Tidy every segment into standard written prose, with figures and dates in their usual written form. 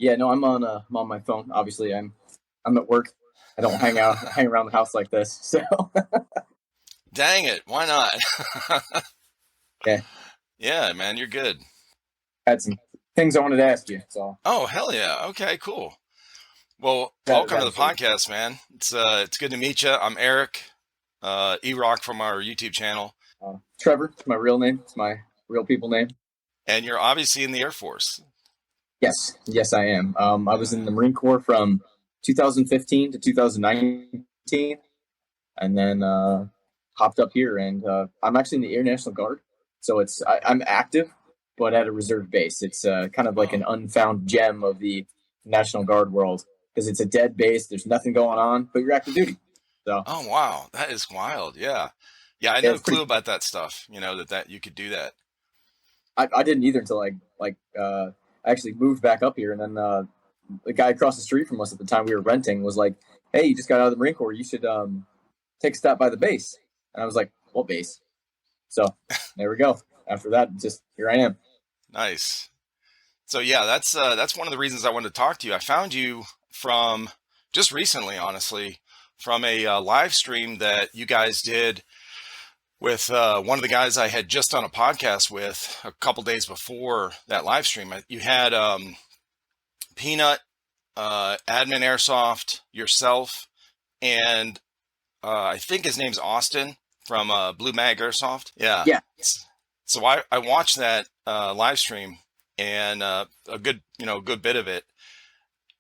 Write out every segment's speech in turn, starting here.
Yeah, no, I'm on my phone. Obviously, I'm at work. I don't hang around the house like this. So Dang it, why not? yeah, Yeah, man, you're good. had some things I wanted to ask you. So Oh, hell yeah. Okay, cool. Well, welcome to that the aside, podcast, man. It's good to meet you. I'm Eric, E-Rock from our YouTube channel, Trevor, it's my real name. It's my real people name. and you're obviously in the Air Force. Yes, yes, I am. I was in Uh, the Marine Corps from 2015 to 2019, and then hopped up here, and I'm actually in the Air National Guard. So I'm active, but at a reserve base. It's kind of like oh, an unfound gem of the National Guard world because it's a dead base. There's nothing going on, but you're active duty. So oh, wow, that is wild. Yeah, yeah, I yeah, no it's pretty. clue about that stuff. You know that you could do that. I didn't either until I actually moved back up here, and then the guy across the street from us at the time we were renting was like, "Hey, you just got out of the Marine Corps. You should take a stop by the base." And I was like, "What base?" So there we go. After that, just here I am. Nice. So yeah, that's one of the reasons I wanted to talk to you. I found you from just recently, honestly, from a live stream that you guys did with one of the guys I had just done a podcast with a couple days before that live stream. You had Peanut, Admin Airsoft, yourself, and I think his name's Austin from Blue Mag Airsoft. Yeah. Yeah. So I watched that live stream and a good bit of it,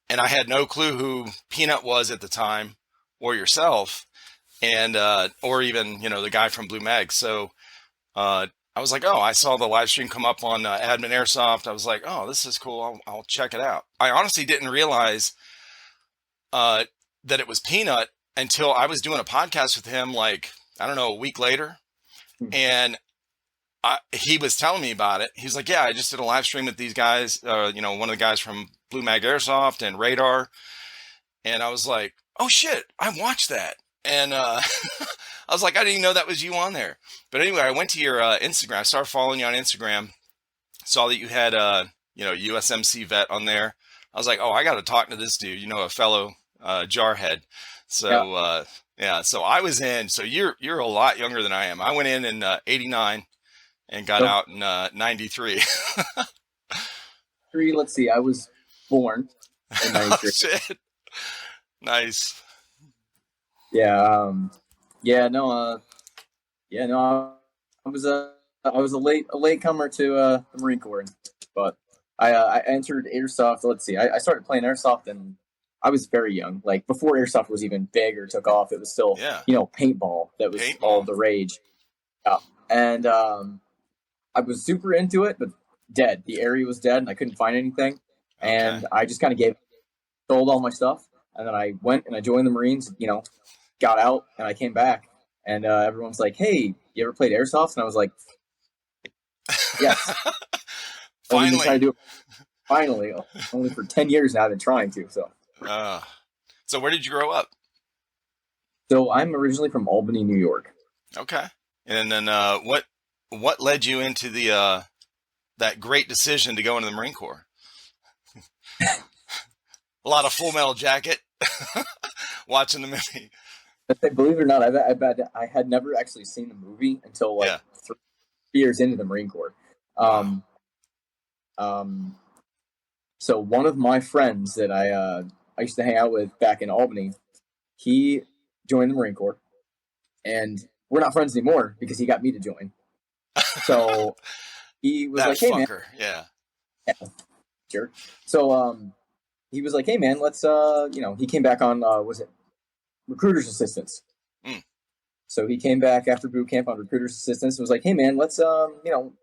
and I had no clue who Peanut was at the time, or yourself, and or even the guy from Blue Mag. So I was like, oh, I saw the live stream come up on Admin Airsoft. I was like, oh, this is cool. I'll check it out. I honestly didn't realize uh, that it was Peanut until I was doing a podcast with him, like, I don't know, a week later. And he was telling me about it. He's like, yeah, I just did a live stream with these guys, one of the guys from Blue Mag Airsoft and Radar. And I was like, oh shit, I watched that. And I was like, I didn't even know that was you on there. But anyway, I went to your Instagram. I started following you on Instagram. Saw that you had USMC vet on there. I was like, oh, I got to talk to this dude. A fellow jarhead. Yeah. So yeah, so I was in. So you're a lot younger than I am. I went in '89 and got So out in '93. let's see. I was born in Oh '93. shit! Nice. Yeah. Yeah. No. Yeah. No. I was a late comer to the Marine Corps, but I entered Airsoft. Let's see. I started playing Airsoft and I was very young. Like before Airsoft was even big or took off, it was still Yeah. paintball that was all Paintball. the rage. Yeah. And I was super into it, but dead. The area was dead, and I couldn't find anything. Okay. And I just kind of sold all my stuff, and then I went and I joined the Marines. Got out, and I came back, and everyone's like, "Hey, you ever played Airsoft?" And I was like, "Yes." I've been trying Finally. to do it finally, only for 10 years now. I've been trying to. Uh, so where did you grow up? So I'm originally from Albany, New York. Okay. And then what led you into the that great decision to go into the Marine Corps? A lot of Full Metal Jacket, watching the movie. Believe it or not, I had never actually seen the movie until like Yeah. 3 years into the Marine Corps. Wow. Um, um, so one of my friends that I used to hang out with back in Albany, he joined the Marine Corps, and we're not friends anymore because he got me to join. So he was That like, "Hey man," fucker. Yeah. jerk. So he was like, "Hey man, let's he came back on was it recruiter's assistance." Mm. So he came back after boot camp on recruiter's assistance and was like, "Hey man, let's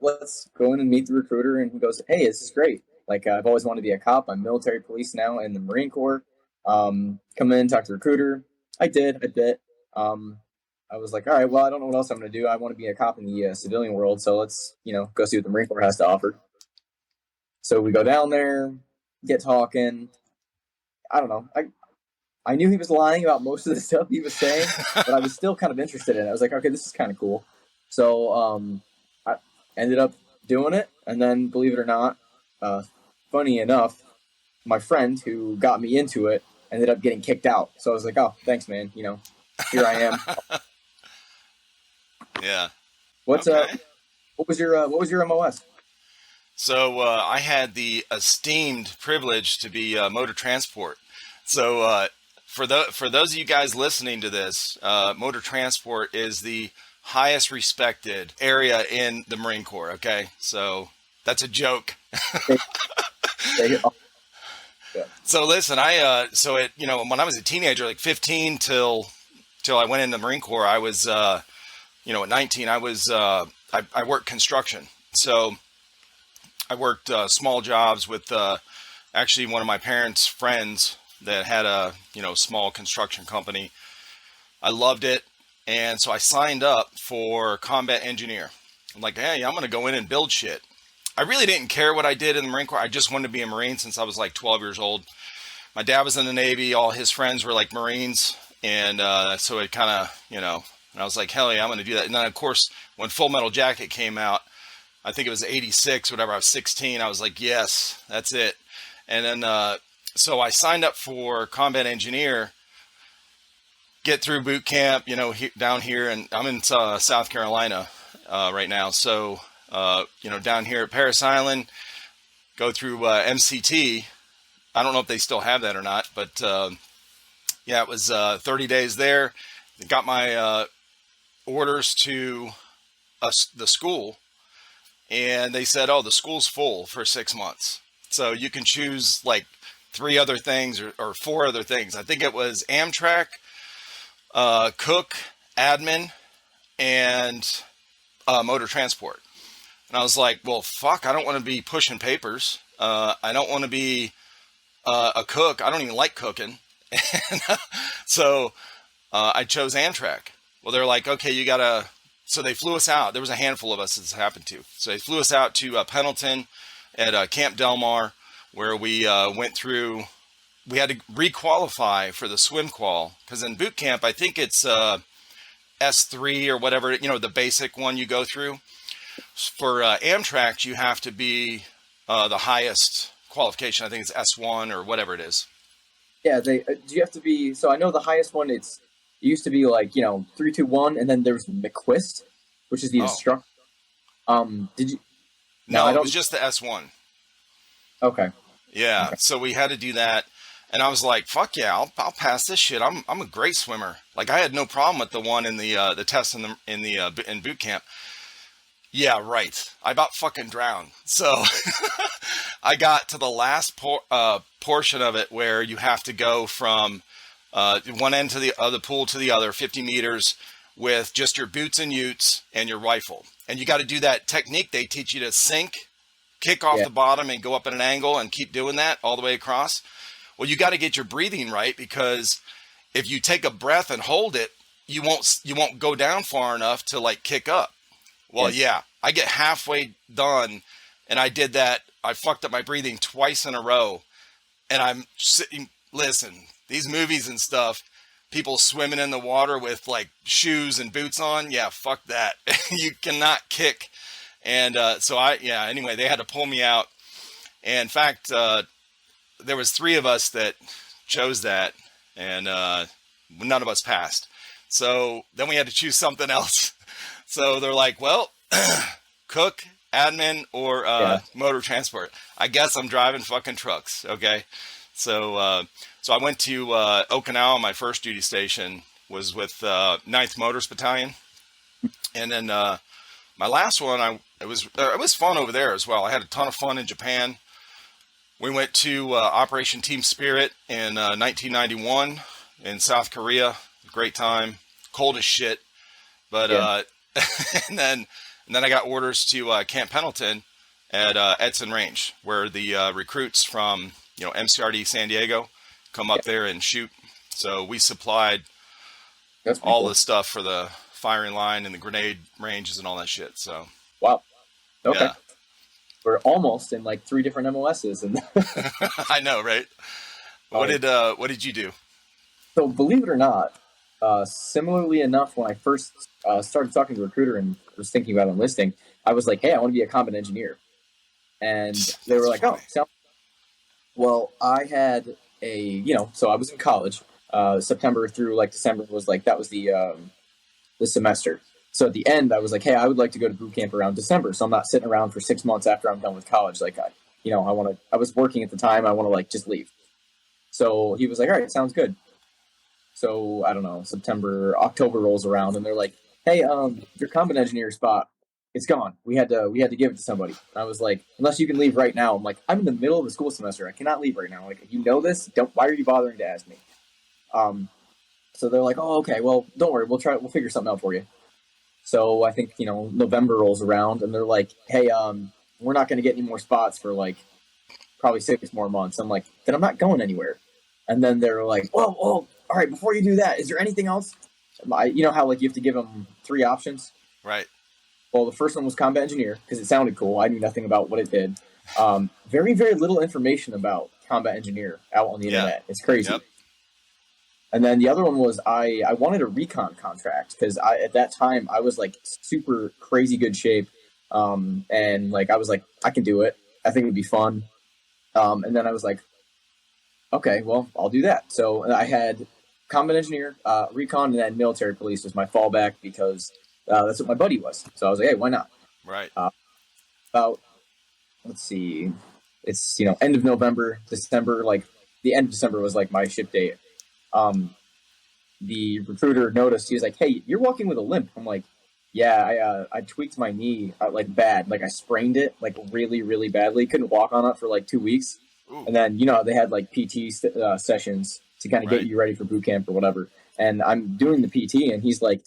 let's go in and meet the recruiter." And he goes, "Hey, this is great. Like I've always wanted to be a cop. I'm military police now in the Marine Corps. Come in, talk to the recruiter." I did. I bit. I was like, "All right, well, I don't know what else I'm going to do. I want to be a cop in the civilian world. So let's go see what the Marine Corps has to offer." So we go down there, get talking. I don't know. I knew he was lying about most of the stuff he was saying, but I was still kind of interested in it. I was like, okay, this is kind of cool. So I ended up doing it, and then believe it or not, funny enough, my friend who got me into it ended up getting kicked out. So I was like, oh, thanks, man. Here I am. Yeah. What's Okay. what was your MOS? So I had the esteemed privilege to be motor transport. So for those of you guys listening to this, motor transport is the highest respected area in the Marine Corps. Okay, so that's a joke. They, oh, yeah. So listen, when I was a teenager, like 15 till I went into the Marine Corps, I was at 19, I worked construction. So I worked small jobs with actually one of my parents' friends that had a small construction company. I loved it, and so I signed up for combat engineer. I'm like, hey, I'm going to go in and build shit. I really didn't care what I did in the Marine Corps. I just wanted to be a Marine since I was like 12 years old. My dad was in the Navy. All his friends were like Marines, and so it kind of and I was like, hell yeah, I'm going to do that. And then of course, when Full Metal Jacket came out, I think it was 86, whatever. I was 16. I was like, yes, that's it. And then, so I signed up for combat engineer, get through boot camp, down here, and I'm in South Carolina right now. So, down here at Parris Island, go through MCT. I don't know if they still have that or not, but yeah, it was 30 days there. Got my orders to the school. And they said, oh, the school's full for 6 months. So you can choose like 3 other things or 4 other things. I think it was Amtrak, cook, admin, and motor transport. And I was like, well, fuck, I don't want to be pushing papers. I don't want to be a cook. I don't even like cooking. So I chose Amtrak. Well, they're like, okay, you got to... So they flew us out. There was a handful of us this happened to. So they flew us out to Pendleton at Camp Del Mar, where we went through. We had to requalify for the swim qual because in boot camp, I think it's S3 or whatever. The basic one you go through. For Amtrak, you have to be the highest qualification. I think it's S1 or whatever it is. Yeah, do you have to be? So I know the highest one. It used to be like 321, and then there's McQuist, which is the instructor. Did you? No, it was just the S1. Okay. Yeah, okay. So we had to do that, and I was like, "Fuck yeah, I'll pass this shit. I'm a great swimmer." Like I had no problem with the one in the test in boot camp. Yeah, right. I about fucking drowned. So I got to the last portion of it where you have to go from one end to the other pool to the other, 50 meters, with just your boots and utes and your rifle. And you got to do that technique they teach you to sink, kick off the bottom and go up at an angle and keep doing that all the way across. Well, you got to get your breathing right because if you take a breath and hold it, you won't go down far enough to like kick up. Well, yeah, I get halfway done and I did that. I fucked up my breathing twice in a row and I'm sitting, listen, these movies and stuff, people swimming in the water with like shoes and boots on. Yeah, fuck that. You cannot kick. And anyway, they had to pull me out. And in fact, there was 3 of us that chose that and none of us passed. So then we had to choose something else. So they're like, well, cook, admin, or motor transport. I guess I'm driving fucking trucks. Okay. So, so I went to Okinawa. My first duty station was with 9th Motors Battalion. And then my last one, it was fun over there as well. I had a ton of fun in Japan. We went to Operation Team Spirit in 1991 in South Korea. Great time. Cold as shit. But and then I got orders to Camp Pendleton at Edson Range, where the recruits from MCRD San Diego come up there and shoot. So we supplied all the stuff for the firing line and the grenade ranges and all that shit. So wow, okay, yeah. We're almost in like 3 different MOSs, and I know, right? What did you do? So believe it or not, similarly enough, when I first started talking to a recruiter and was thinking about enlisting, I was like, hey, I want to be a combat engineer. And they were like, oh, Well, I had so I was in college. September through like December was like that was the semester. So at the end, I was like, hey, I would like to go to boot camp around December, so I'm not sitting around for 6 months after I'm done with college. Like, I want to. I was working at the time. I want to like just leave. So he was like, all right, sounds good. So I don't know. September, October rolls around, and they're like, hey, your combat engineer spot, it's gone. We had to give it to somebody. And I was like, unless you can leave right now. I'm like, I'm in the middle of the school semester. I cannot leave right now. Like, you know this. Don't. Why are you bothering to ask me? Um, so they're like, oh, okay. Well, don't worry. We'll try. We'll figure something out for you. So I think November rolls around, and they're like, hey, we're not going to get any more spots for like probably 6 more months. I'm like, then I'm not going anywhere. And then they're like, whoa, all right, before you do that, is there anything else? You know how like you have to give them three options? Right. Well, the first one was combat engineer because it sounded cool. I knew nothing about what it did. Very, very little information about combat engineer out on the internet. It's crazy. Yep. And then the other one was I wanted a recon contract because at that time I was like super crazy good shape. And like I was like, I can do it. I think it'd be fun. And then I was like, okay, well, I'll do that. So I had combat engineer, recon, and then military police was my fallback because that's what my buddy was. So I was like, hey, why not? Right. About, let's see, it's, end of November, December, like the end of December was like my ship date. The recruiter noticed, he was like, hey, you're walking with a limp. I'm like, yeah, I tweaked my knee like bad. Like I sprained it like really, really badly. Couldn't walk on it for like 2 weeks. Ooh. And then, they had like PT sessions to kind of get you ready for boot camp or whatever. And I'm doing the PT and he's like,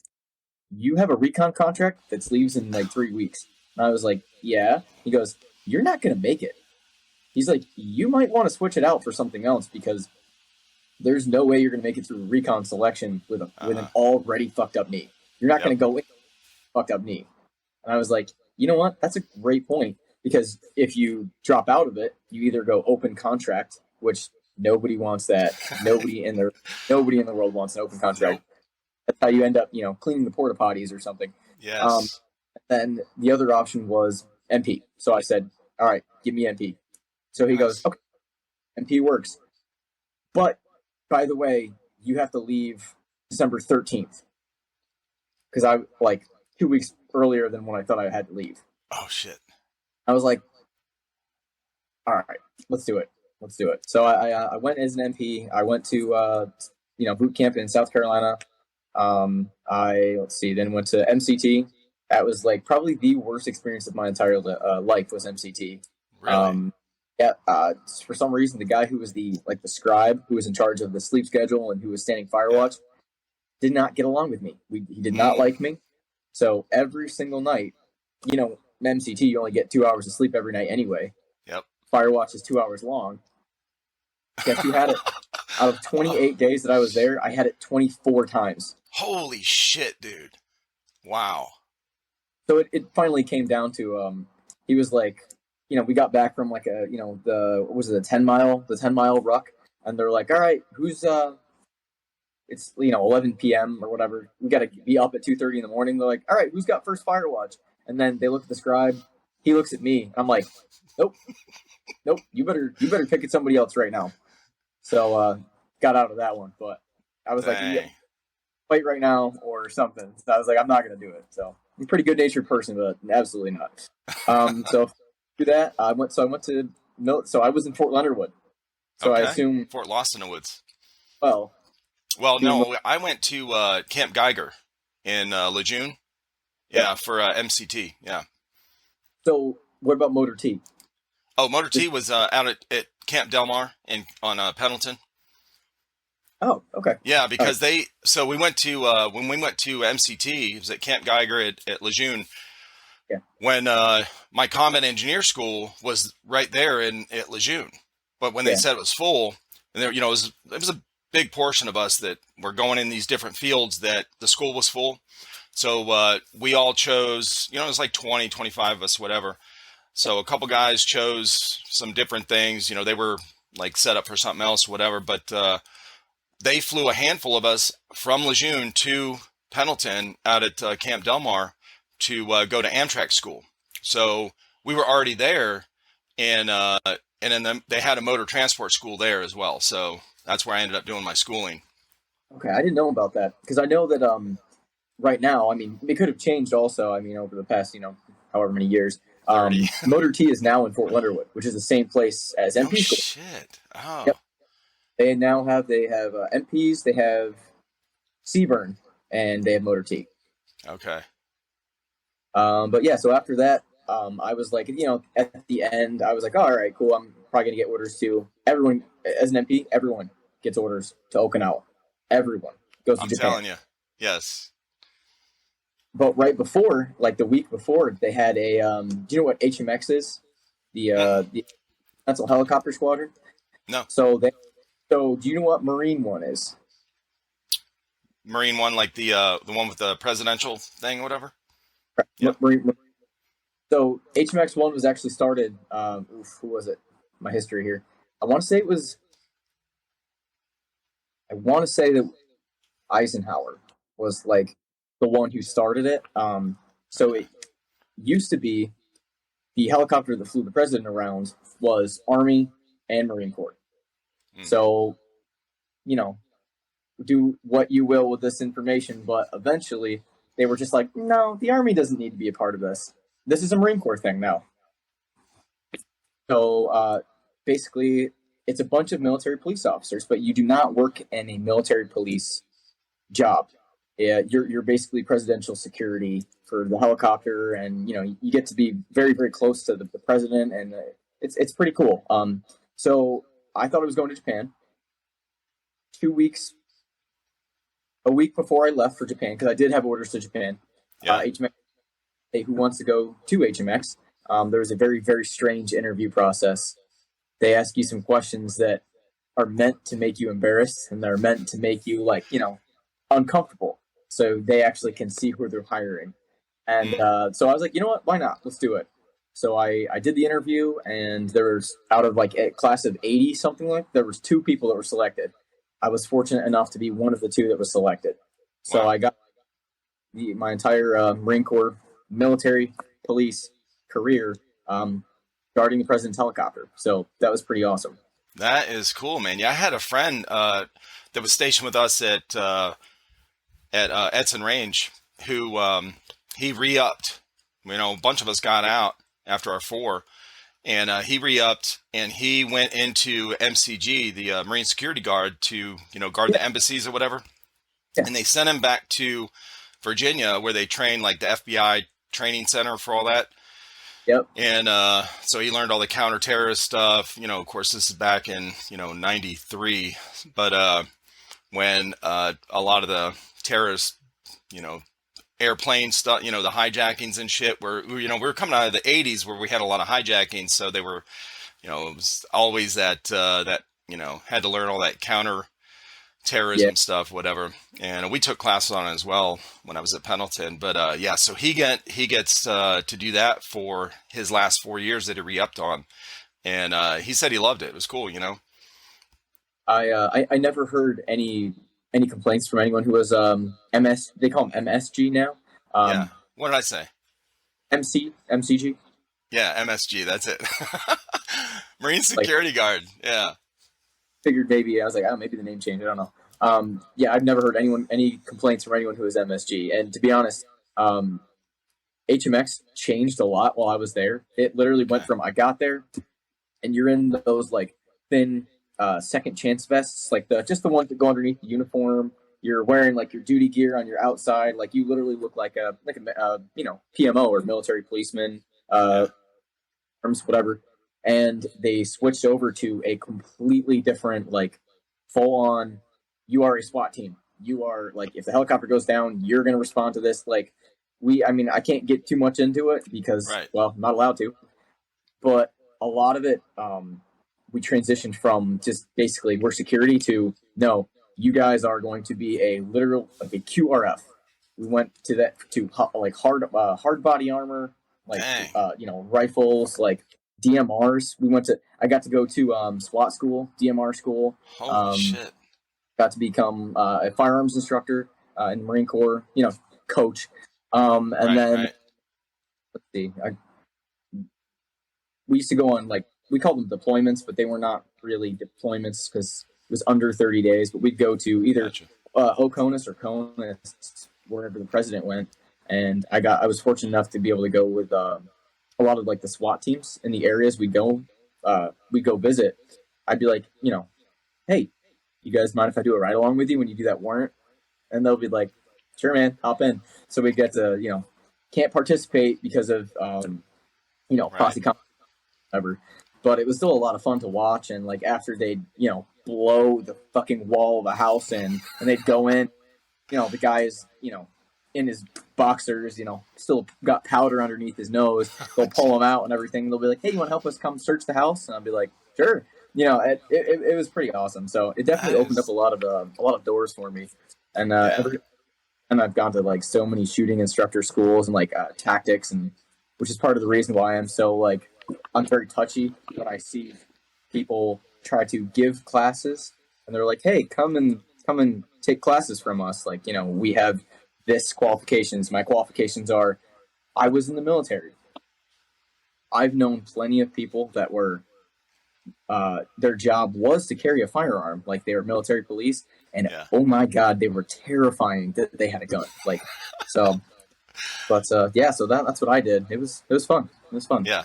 you have a recon contract that leaves in like 3 weeks. And I was like, yeah. He goes, you're not going to make it. He's like, you might want to switch it out for something else because there's no way you're going to make it through recon selection with an already fucked up knee. You're not going to go in fucked up knee. And I was like, you know what? That's a great point because if you drop out of it, you either go open contract, which nobody wants that. Nobody in the world wants an open contract. That's how you end up, cleaning the porta potties or something. Yes. Then the other option was MP. So I said, all right, give me MP. So he goes, okay, MP works. But by the way, you have to leave December 13th because I like 2 weeks earlier than when I thought I had to leave. Oh shit. I was like, all right, let's do it. So I went as an MP. I went to boot camp in South Carolina. Then went to MCT. That was like probably the worst experience of my entire life was MCT. Really? For some reason, the guy who was the scribe who was in charge of the sleep schedule and who was standing fire watch did not get along with me. He did not like me. So every single night, MCT, you only get 2 hours of sleep every night anyway. Yep. Fire watch is 2 hours long. Guess who had it? Out of 28 days that I was there, I had it 24 times. Holy shit, dude. Wow. So it finally came down to, he was like, we got back from like the 10 mile ruck. And they're like, all right, who's, it's, 11 PM or whatever. We got to be up at 2:30 in the morning. They're like, all right, who's got first fire watch? And then they look at the scribe. He looks at me. I'm like, nope. You better pick at somebody else right now. So, got out of that one, but I was like, yeah, fight right now or something. So I was like, I'm not going to do it. So I'm a pretty good natured person, but absolutely not. So do that. I went to, so I was in Fort Leonard Wood. So I assume Fort Lost in the Woods. Well, no, I went to Camp Geiger in Lejeune. Yeah, for MCT. Yeah. So what about Motor T? Oh, Motor T was out at Camp Del Mar on Pendleton. Oh, okay. Yeah, because we went to when we went to MCT, it was at Camp Geiger at Lejeune. Yeah. When my combat engineer school was right there at Lejeune, but when they said it was full, and there, it was a big portion of us that were going in these different fields that the school was full. So we all chose, it was like 20, 25 of us, whatever. So a couple guys chose some different things. They were like set up for something else, whatever. But they flew a handful of us from Lejeune to Pendleton out at Camp Del Mar to go to Amtrak school. So we were already there, and and then they had a motor transport school there as well. So that's where I ended up doing my schooling. Okay, I didn't know about that because I know that right now, I mean, it could have changed also. I mean, over the past, however many years, 30. Motor T is now in Fort Leonard Wood, which is the same place as No MP school. shit. Oh. Yep. They have MPs, they have Seaburn, and they have Motor T. Okay. But yeah, so after that, I was like, at the end, I was like, oh, all right, cool. I'm probably gonna get orders too. Everyone, as an MP, everyone gets orders to Okinawa. Everyone goes to I'm Japan. telling you. Yes. But right before, like the week before, they had a. Do you know what HMX is? The Mental Helicopter Squadron. No. So do you know what Marine One is? Marine one, like the one with the presidential thing or whatever. Yeah. Marine. So HMX One was actually started. Who was it? My history here. I want to say that Eisenhower was like the one who started it. So it used to be the helicopter that flew the president around was Army and Marine Corps. So, do what you will with this information, but eventually they were just like, no, the Army doesn't need to be a part of this. This is a Marine Corps thing now. So basically, it's a bunch of military police officers, but you do not work in a military police job. Yeah, you're basically presidential security for the helicopter, and you get to be very, very close to the president, and it's pretty cool. So I thought I was going to Japan. A week before I left for Japan, because I did have orders to Japan. Yeah. HMX, who wants to go to HMX? There was a very, very strange interview process. They ask you some questions that are meant to make you embarrassed, and they're meant to make you uncomfortable, so they actually can see who they're hiring. And so I was like, you know what? Why not? Let's do it. So I did the interview, and there was, out of like a class of 80 something, there was 2 people that were selected. I was fortunate enough to be one of the 2 that was selected. So Wow. I got my entire Marine Corps military police career guarding the president's helicopter. So that was pretty awesome. That is cool, man. Yeah, I had a friend that was stationed with us at Edson Range who he re-upped. A bunch of us got out after our 4, and he re-upped, and he went into MCG, the Marine Security Guard, to guard the embassies or whatever. Yeah. And they sent him back to Virginia, where they train like the FBI training center for all that. Yep. And so he learned all the counter-terrorist stuff. Of course, this is back in 93, but when a lot of the terrorist airplane stuff, the hijackings and shit, we were coming out of the 80s where we had a lot of hijackings, so they were, it was always that had to learn all that counter terrorism stuff, whatever. And we took classes on it as well when I was at Pendleton. But yeah, so he gets to do that for his last 4 years that he re-upped on, and he said he loved it. It was cool, I never heard any complaints from anyone who was MS. They call them MSG now. Yeah. What did I say? MCG. Yeah, MSG. That's it. Marine Security Guard. Yeah. Figured maybe, I was like, maybe the name changed. I don't know. Yeah, I've never heard any complaints from anyone who was MSG. And to be honest, HMX changed a lot while I was there. It literally went from, I got there, and you're in those like thin second chance vests, like just the ones that go underneath the uniform. You're wearing like your duty gear on your outside, like you literally look like a PMO or military policeman, whatever. And they switched over to a completely different, like full on. You are a SWAT team. You are like, if the helicopter goes down, you're going to respond to this. Like I can't get too much into it because, well, I'm not allowed to. But a lot of it, we transitioned from just basically we're security to no, you guys are going to be a literal like a QRF. We went to that to like hard body armor, like rifles, like DMRs. I got to go to SWAT school, DMR school. Holy shit! Got to become a firearms instructor in the Marine Corps. Coach. Let's see. We used to go on like we called them deployments, but they were not really deployments because it was under 30 days. But we'd go to either Gotcha. Oconus or Conus, wherever the president went. And I was fortunate enough to be able to go with a lot of like the SWAT teams in the areas we go visit. I'd be like, hey, you guys mind if I do a ride along with you when you do that warrant? And they'll be like, sure, man, hop in. So we get to, can't participate because of, posse Right. whatever. But it was still a lot of fun to watch. And like after they'd, blow the fucking wall of a house in and they'd go in, the guy is, in his boxers, still got powder underneath his nose. They'll pull him out and everything. They'll be like, hey, you want to help us come search the house? And I'll be like, sure. It was pretty awesome. So it definitely opened up a lot of doors for me. And and I've gone to like so many shooting instructor schools and like tactics, and which is part of the reason why I'm very touchy when I see people try to give classes and they're like, hey, come and take classes from us. Like, we have this qualifications. My qualifications are, I was in the military. I've known plenty of people that were, their job was to carry a firearm, like they were military police, and oh my God, they were terrifying that they had a gun. Like, so, but so that's what I did. It was fun. It was fun. Yeah,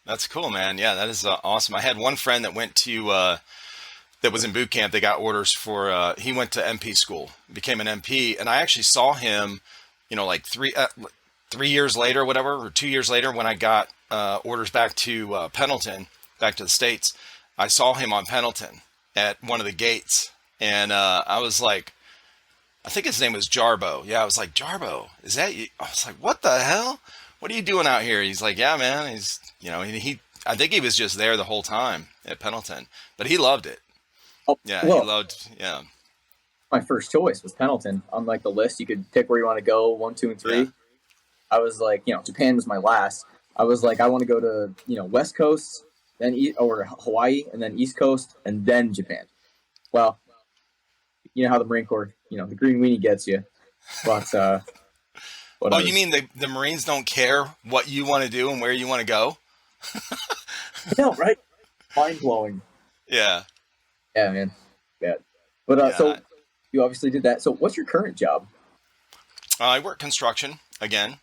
that's cool, man. Yeah, that is awesome. I had one friend that went to that was in boot camp. They got orders for he went to MP school, became an MP, and I actually saw him, like 3 years later, whatever, or 2 years later, when I got orders back to Pendleton, back to the States. I saw him on Pendleton at one of the gates, and I was like, I think his name was Jarbo. Yeah, I was like, Jarbo, is that you? I was like, what the hell? What are you doing out here? He's like, yeah, man. He's, he I think he was just there the whole time at Pendleton, but he loved it. Oh, Yeah, well, he loved, yeah. my first choice was Pendleton. On like the list, you could pick where you want to go, 1, 2, and 3. Yeah. I was like, Japan was my last. I was like, I want to go to, West Coast, then or Hawaii, and then East Coast, and then Japan. Well, you know how the Marine Corps, the green weenie gets you. But Oh, you mean the Marines don't care what you want to do and where you want to go? no, right? Mind blowing. Yeah. Yeah, man. Yeah. But so you obviously did that. So what's your current job? I work construction again.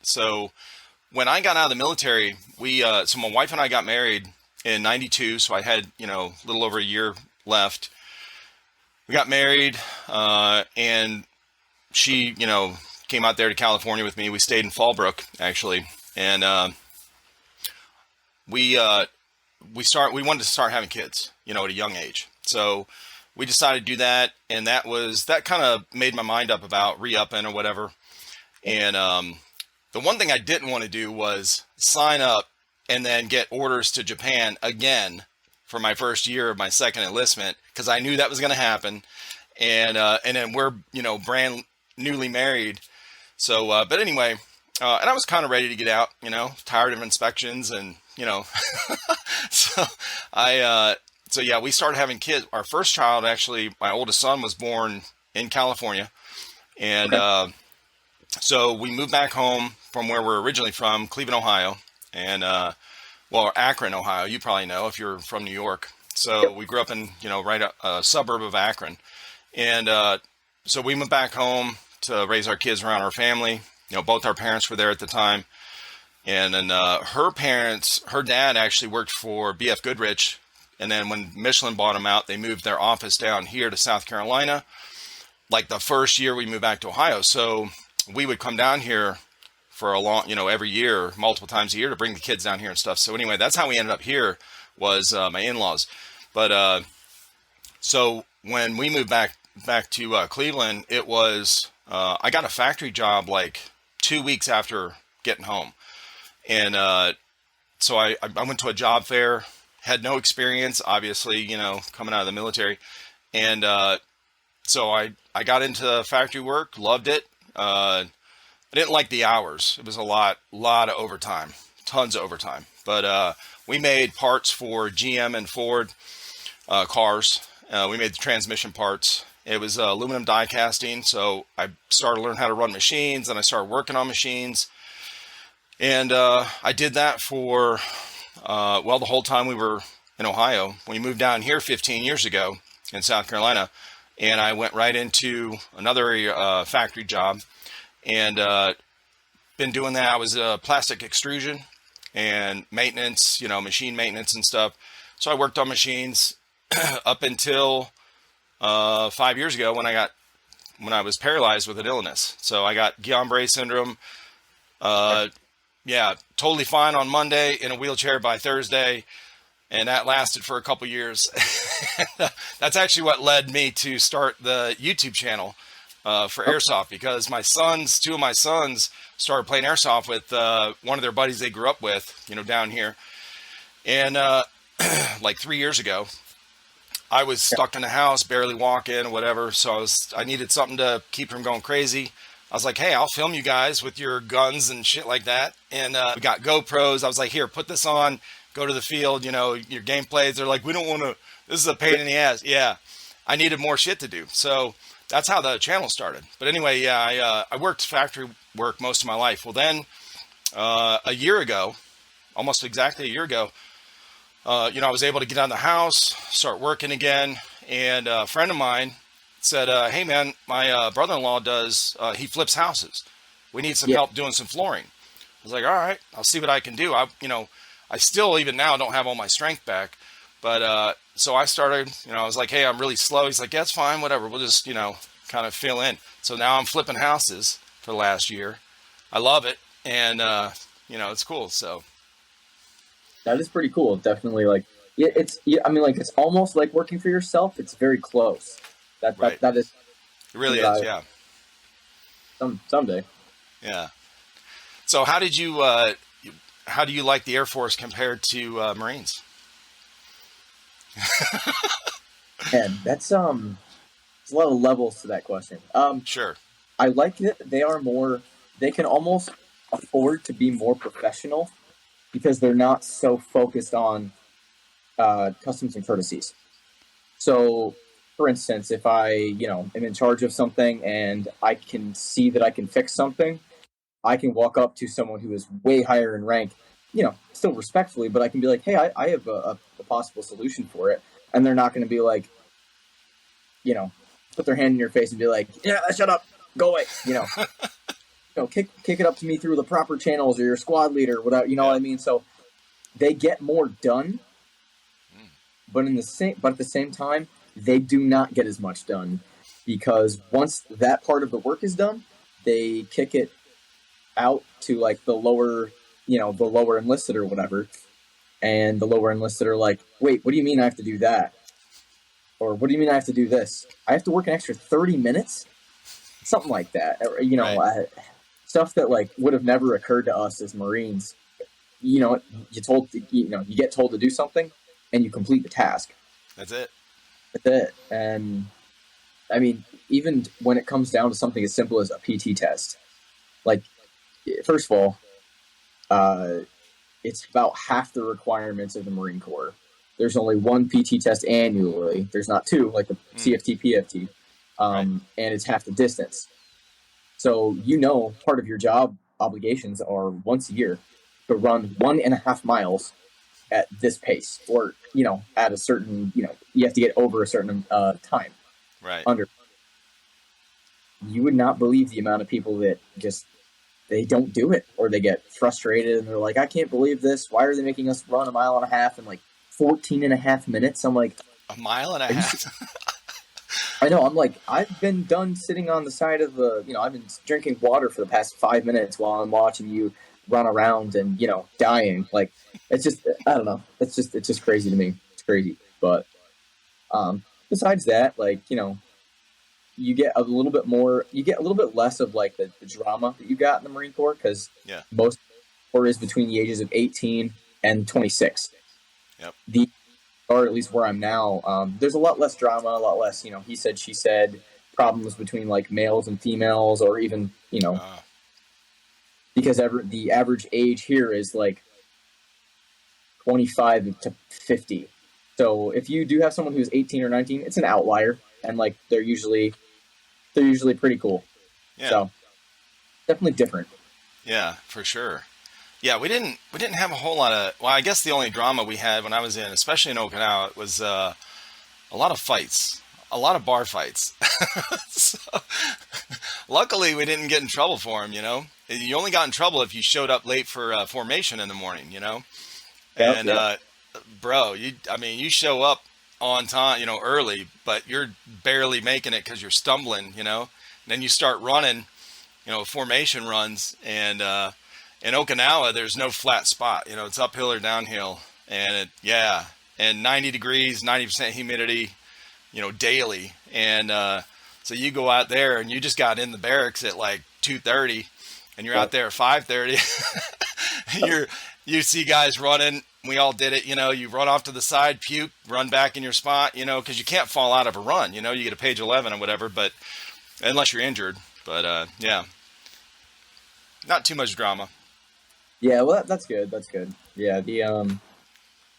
So when I got out of the military, so my wife and I got married in '92. So I had, a little over a year left. We got married, and she, came out there to California with me. We stayed in Fallbrook actually. And, we wanted to start having kids, at a young age. So we decided to do that. And that kind of made my mind up about re-upping or whatever. And, the one thing I didn't want to do was sign up and then get orders to Japan again for my first year of my second enlistment, because I knew that was going to happen. And then we're, brand newly married. So, but anyway, and I was kind of ready to get out, tired of inspections and, so so yeah, we started having kids. Our first child, actually, my oldest son, was born in California. And, so we moved back home from where we're originally from, Cleveland, Ohio, and Akron, Ohio. You probably know if you're from New York. So we grew up in, right a suburb of Akron, and so we went back home to raise our kids around our family. Both our parents were there at the time, and then her dad actually worked for B.F. Goodrich, and then when Michelin bought them out, they moved their office down here to South Carolina. Like the first year we moved back to Ohio, so we would come down here for a long, every year, multiple times a year, to bring the kids down here and stuff. So anyway, that's how we ended up here, was my in-laws. But so when we moved back to Cleveland, it was I got a factory job like 2 weeks after getting home, and so I went to a job fair, had no experience, obviously, coming out of the military, and so I got into factory work, loved it. I didn't like the hours. It was a lot of overtime, tons of overtime. But we made parts for GM and Ford cars. We made the transmission parts. It was aluminum die casting. So I started to learn how to run machines, and I started working on machines. And I did that for Well, the whole time we were in Ohio. We moved down here 15 years ago in South Carolina, and I went right into another factory job, and been doing that. I was plastic extrusion and maintenance, machine maintenance and stuff. So I worked on machines up until 5 years ago when I was paralyzed with an illness. So I got Guillain-Barré syndrome. Yeah, totally fine on Monday, in a wheelchair by Thursday, and that lasted for a couple years. That's actually what led me to start the YouTube channel for Airsoft, because two of my sons started playing Airsoft with one of their buddies they grew up with, down here. And like 3 years ago, I was stuck in the house, barely walking, whatever. So I needed something to keep from going crazy. I was like, hey, I'll film you guys with your guns and shit like that. And we got GoPros. I was like, here, put this on, go to the field, your gameplays. They're like, we don't want to, this is a pain in the ass. Yeah, I needed more shit to do. So that's how the channel started. But anyway, yeah, I worked factory work most of my life. Well, then a year ago, almost exactly a year ago, I was able to get out of the house, start working again. And a friend of mine said, hey man, my brother-in-law he flips houses. We need some help doing some flooring. I was like, all right, I'll see what I can do. I still, even now, don't have all my strength back. But so I started, I was like, hey, I'm really slow. He's like, yeah, it's fine, whatever. We'll just, kind of fill in. So now I'm flipping houses for the last year. I love it. And, it's cool. So that is pretty cool. Definitely, it's almost like working for yourself. It's very close. Right. That is. It really is, yeah. Someday. Yeah. So how do you like the Air Force compared to Marines? Man, that's there's a lot of levels to that question. Sure. I like it. They can almost afford to be more professional because they're not so focused on customs and courtesies. So, for instance, if I, am in charge of something and I can see that I can fix something, I can walk up to someone who is way higher in rank, still respectfully, but I can be like, hey, I have a possible solution for it. And they're not going to be like, put their hand in your face and be like, yeah, shut up, go away, kick it up to me through the proper channels or your squad leader, whatever, what I mean? So they get more done, but at the same time, they do not get as much done, because once that part of the work is done, they kick it out to like the lower enlisted or whatever. And the lower enlisted are like, wait, what do you mean I have to do that? Or what do you mean I have to do this? I have to work an extra 30 minutes? Something like that. Right. Stuff that would have never occurred to us as Marines. You get told to do something and you complete the task. That's it. And I mean, even when it comes down to something as simple as a PT test, first of all, it's about half the requirements of the Marine Corps. There's only one PT test annually. There's not two, like the CFT, PFT, and it's half the distance. So, part of your job obligations are once a year to run 1.5 miles at this pace, or, at a certain, you have to get over a certain time. Right. You would not believe the amount of people that they don't do it, or they get frustrated and they're like, I can't believe this. Why are they making us run 1.5 miles in 14.5 minutes? I'm like, 1.5 miles? I know. I'm like, I've been done sitting on the side of I've been drinking water for the past 5 minutes while I'm watching you run around and, dying. It's just, I don't know. It's just crazy to me. It's crazy. But besides that, you get a little bit less of the drama that you got in the Marine Corps, because most Corps is between the ages of 18 and 26. Yep. Or at least where I'm now, there's a lot less drama, a lot less, he said, she said, problems between males and females, or even, because the average age here is 25 to 50. So if you do have someone who's 18 or 19, it's an outlier, and they're usually pretty cool. Yeah. So definitely different. Yeah, for sure. Yeah, we didn't have a whole lot of. Well, I guess the only drama we had when I was in, especially in Okinawa, was a lot of fights, a lot of bar fights. So, luckily, we didn't get in trouble for them. You only got in trouble if you showed up late for formation in the morning. Yep, And yep. bro, I mean, you show up on time, early, but you're barely making it because you're stumbling. And then you start running, formation runs, and in Okinawa, there's no flat spot. It's uphill or downhill, and yeah, and 90 degrees, 90% humidity, daily, and so you go out there and you just got in the barracks at like 2:30, and you're out Yep. there at 5:30. You see guys running. We all did it. You run off to the side, puke, run back in your spot. Because you can't fall out of a run. You get a page 11 or whatever, but unless you're injured. But yeah, not too much drama. Yeah, well, that's good. That's good. Yeah,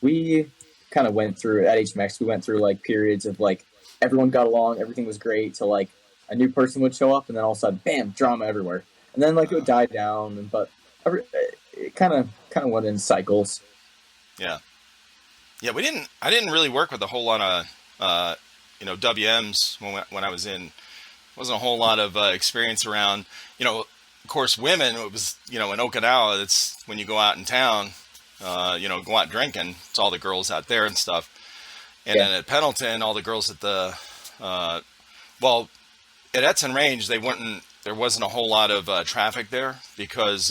we kind of went through at HMX. We went through like periods of like everyone got along, everything was great. To like a new person would show up, and then all of a sudden, bam, drama everywhere. And then like it would Uh, die down, but it kind of went in cycles. yeah, yeah. I didn't really work with a whole lot of WMs when I was in. Wasn't a whole lot of experience around. Of course, women. It was in Okinawa. It's when you go out in town. Go out drinking. It's all the girls out there and stuff. And Yeah, then at Pendleton, all the girls at the uh, well, at Etzen Range, they wouldn't. There wasn't a whole lot of traffic there because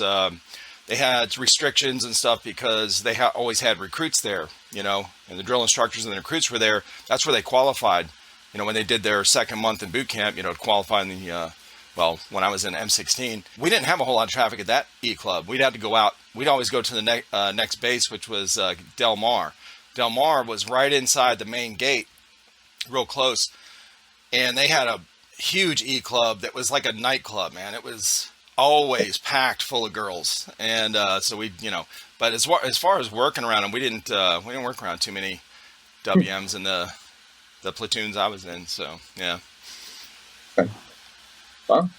they had restrictions and stuff because they always had recruits there. And the drill instructors and the recruits were there. That's where they qualified. When they did their second month in boot camp, to qualify in the well, when I was in M16, we didn't have a whole lot of traffic at that E club. We'd have to go out. We'd always go to the next base, which was Del Mar. Del Mar was right inside the main gate, real close, and they had a huge E club that was like a nightclub. Man, it was always packed full of girls, and so But as far as working around them, we didn't work around too many WMs in the platoons I was in. So yeah, well,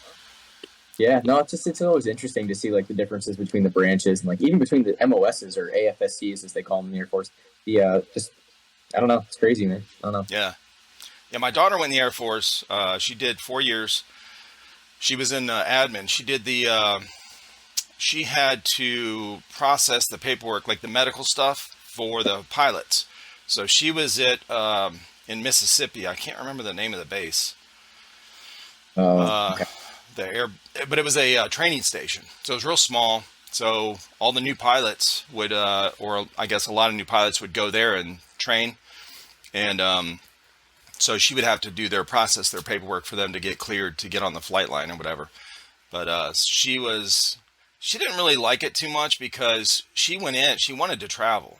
yeah. No, it's always interesting to see like the differences between the branches and like even between the MOSs or AFSCs as they call them in the Air Force. The just I don't know. It's crazy, man. I don't know. yeah, yeah. My daughter went in the Air Force. She did 4 years. She was in admin. She did the. She had to process the paperwork, like the medical stuff, for the pilots. So she was at in Mississippi. I can't remember the name of the base. Uh, Okay. the air, but it was a training station. So it was real small. So all the new pilots would, or I guess a lot of new pilots would go there and train. And so she would have to do their paperwork for them to get cleared to get on the flight line or whatever. But she didn't really like it too much because she wanted to travel,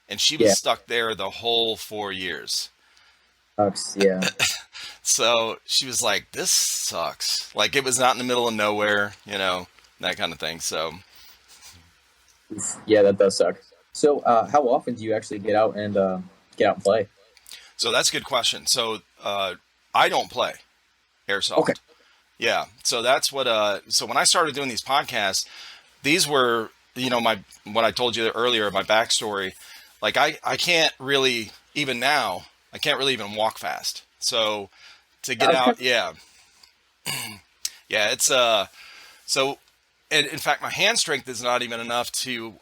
and she was Yeah. stuck there the whole 4 years. Sucks. Yeah. So she was like, "This sucks." Like it was not in the middle of nowhere, that kind of thing. So, Yeah, that does suck. So, how often do you actually get out and play? so that's a good question. So, I don't play Okay. airsoft. Yeah. So that's what. So when I started doing these podcasts, these were, my what I told you earlier, my backstory. Like I can't really even now. I can't really even walk fast. So to I get was kind out, yeah, yeah, it's so. And in fact, my hand strength is not even enough to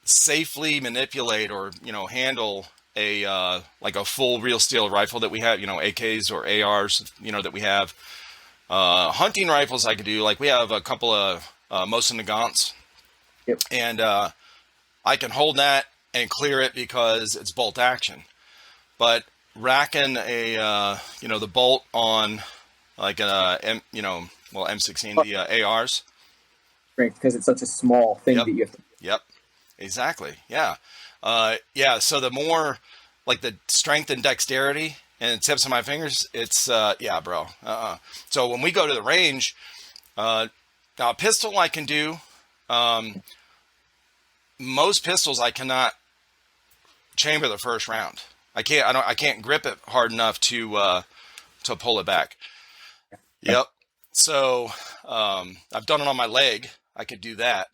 safely manipulate or handle a like a full real steel rifle that we have. AKs or ARs. That we have. Hunting rifles I could do. Like we have a couple of Mosin Nagants, yep. and I can hold that and clear it because it's bolt action. But racking the bolt on like M16, But the ARs. strength because it's such a small thing Yep, that you have to. yep, exactly. Yeah, yeah. So the more like the strength and dexterity and the tips of my fingers, it's yeah, bro. So when we go to the range, now a pistol I can do. Um, Most pistols I cannot chamber the first round. I can't. I can't grip it hard enough to pull it back. Yep. So I've done it on my leg. I could do that.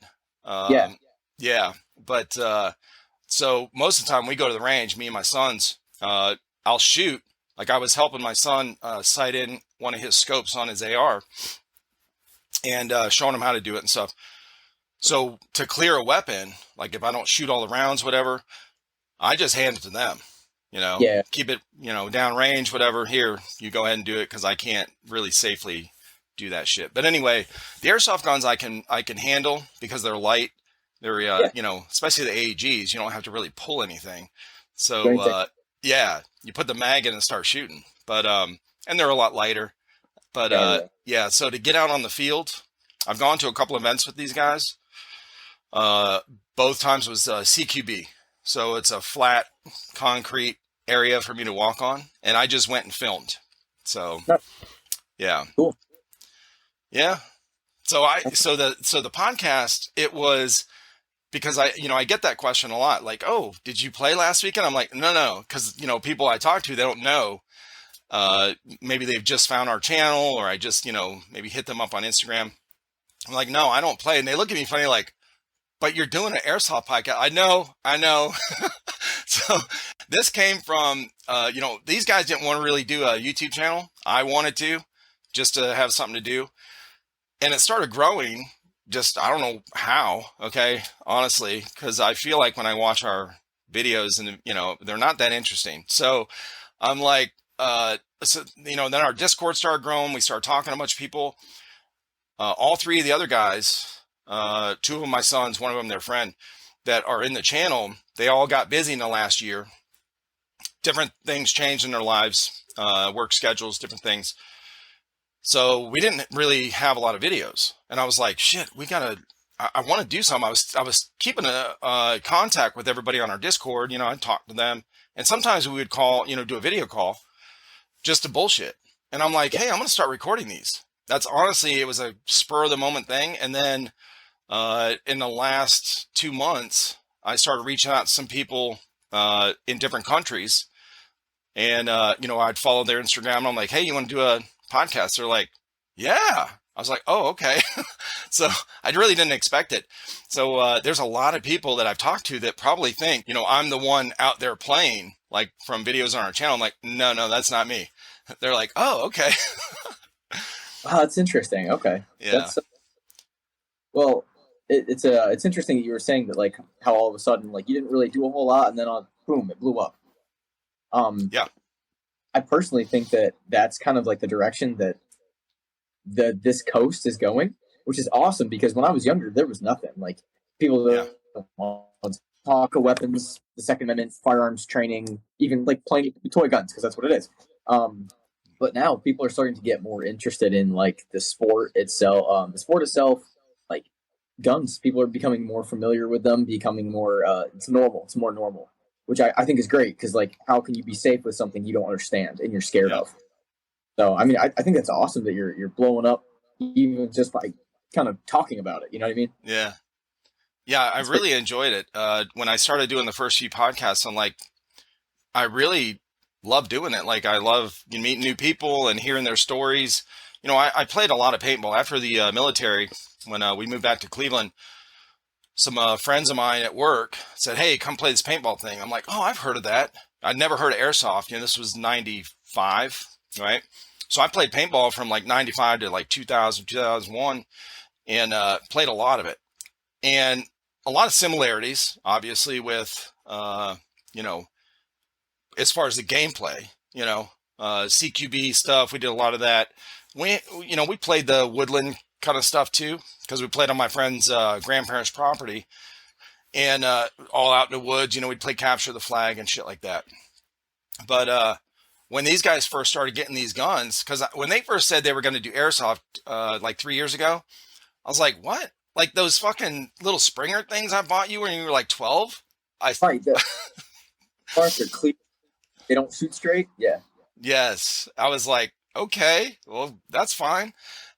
Yeah. Um, Yeah. But, so most of the time we go to the range, me and my sons, I'll shoot. Like I was helping my son, sight in one of his scopes on his AR and, showing him how to do it and stuff. So to clear a weapon, like if I don't shoot all the rounds, whatever, I just hand it to them, Yeah, keep it, down range, whatever. Here, you go ahead and do it because I can't really safely do that shit. But anyway, the airsoft guns I can handle because they're light. They're, yeah, especially the AEGs, you don't have to really pull anything. do So, anything. yeah, you put the mag in and start shooting. But, and they're a lot lighter. But, Yeah, yeah. yeah, so to get out on the field, I've gone to a couple events with these guys. Uh, Both times was CQB. So it's a flat concrete area for me to walk on. And I just went and filmed. So, No, yeah. cool. Yeah. So the podcast, it was because I get that question a lot. Like, oh, did you play last weekend? I'm like, no. Cause people I talk to, they don't know. Maybe they've just found our channel or I just, maybe hit them up on Instagram. I'm like, no, I don't play. And they look at me funny, like, but you're doing an airsoft podcast. I know. So this came from, these guys didn't want to really do a YouTube channel. I wanted to just to have something to do. And it started growing just, I don't know how. Okay. Honestly, because I feel like when I watch our videos and, they're not that interesting. So I'm like, then our Discord started growing. We started talking to a bunch of people. All three of the other guys, two of them my sons, one of them their friend, that are in the channel, they all got busy in the last year. Different things changed in their lives, work schedules, different things. So we didn't really have a lot of videos. And I was like, shit, I want to do something. I was keeping a contact with everybody on our Discord. I'd talk to them. And sometimes we would call, do a video call just to bullshit. And I'm like, hey, I'm going to start recording these. That's honestly, it was a spur of the moment thing. And then in the last 2 months, I started reaching out to some people in different countries. And, I'd follow their Instagram. And I'm like, hey, you want to do a podcast? They're like, yeah. I was like, oh, okay. So I really didn't expect it. So there's a lot of people that I've talked to that probably think, I'm the one out there playing, like from videos on our channel. I'm like, no, that's not me. They're like, oh, okay. Wow, that's interesting. Okay, Yeah. that's well, it's interesting that you were saying that, like, how all of a sudden, like, you didn't really do a whole lot, and then boom, it blew up. Yeah. I personally think that that's kind of like the direction that this coast is going, which is awesome because when I was younger, there was nothing. Like, people Yeah. that want to talk of weapons, the Second Amendment, firearms training, even like playing toy guns because that's what it is. But now people are starting to get more interested in like the sport itself. Like guns, people are becoming more familiar with them, becoming more. It's normal. It's more normal, which I think is great because, like, how can you be safe with something you don't understand and you're scared Yeah. of? So I mean, I think that's awesome that you're blowing up even just by kind of talking about it. You know what I mean? Yeah. Yeah. I It's pretty, really enjoyed it. When I started doing the first few podcasts, I'm like, I really love doing it. Like I love meeting new people and hearing their stories. I played a lot of paintball after the military. When we moved back to Cleveland, some friends of mine at work said, hey, come play this paintball thing. I'm like, oh, I've heard of that. I'd never heard of airsoft. This was 95, right? So I played paintball from like 95 to like 2000, 2001 and played a lot of it. And a lot of similarities, obviously, with, as far as the gameplay, CQB stuff. We did a lot of that. We played the woodland kind of stuff too, because we played on my friend's grandparents' property and all out in the woods. We'd play capture the flag and shit like that. But when these guys first started getting these guns, because when they first said they were going to do airsoft like 3 years ago, I was like, what? Like those fucking little Springer things I bought you when you were like 12? right. The parts are clear. They don't shoot straight. Yeah. Yes. I was like, okay, well, that's fine.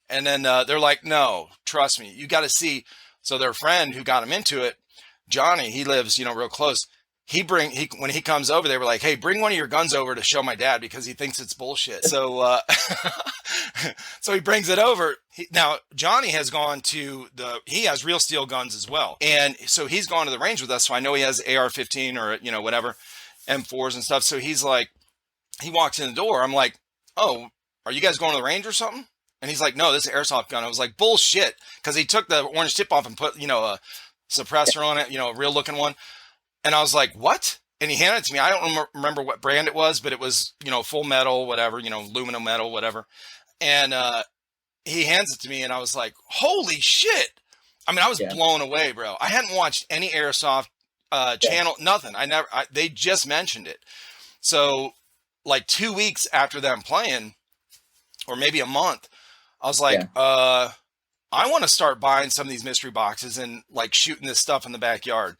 And then they're like, no, trust me, you got to see. So their friend who got him into it, Johnny, he lives, real close. When he comes over, they were like, hey, bring one of your guns over to show my dad because he thinks it's bullshit. So So he brings it over. Now Johnny has gone to he has real steel guns as well, and so he's gone to the range with us. So I know he has AR-15 or whatever, M4s and stuff. So he's like, he walks in the door. I'm like, oh, are you guys going to the range or something? And he's like, no, this is an airsoft gun. I was like, bullshit, because he took the orange tip off and put a suppressor on it, a real looking one. And I was like, what? And he handed it to me. I don't remember what brand it was, but it was, full metal, whatever, aluminum metal, whatever. And he hands it to me, and I was like, holy shit. I mean, I was blown away, bro. I hadn't watched any Airsoft channel, nothing. They just mentioned it. So like 2 weeks after them playing, or maybe a month, I was like, I want to start buying some of these mystery boxes and like shooting this stuff in the backyard.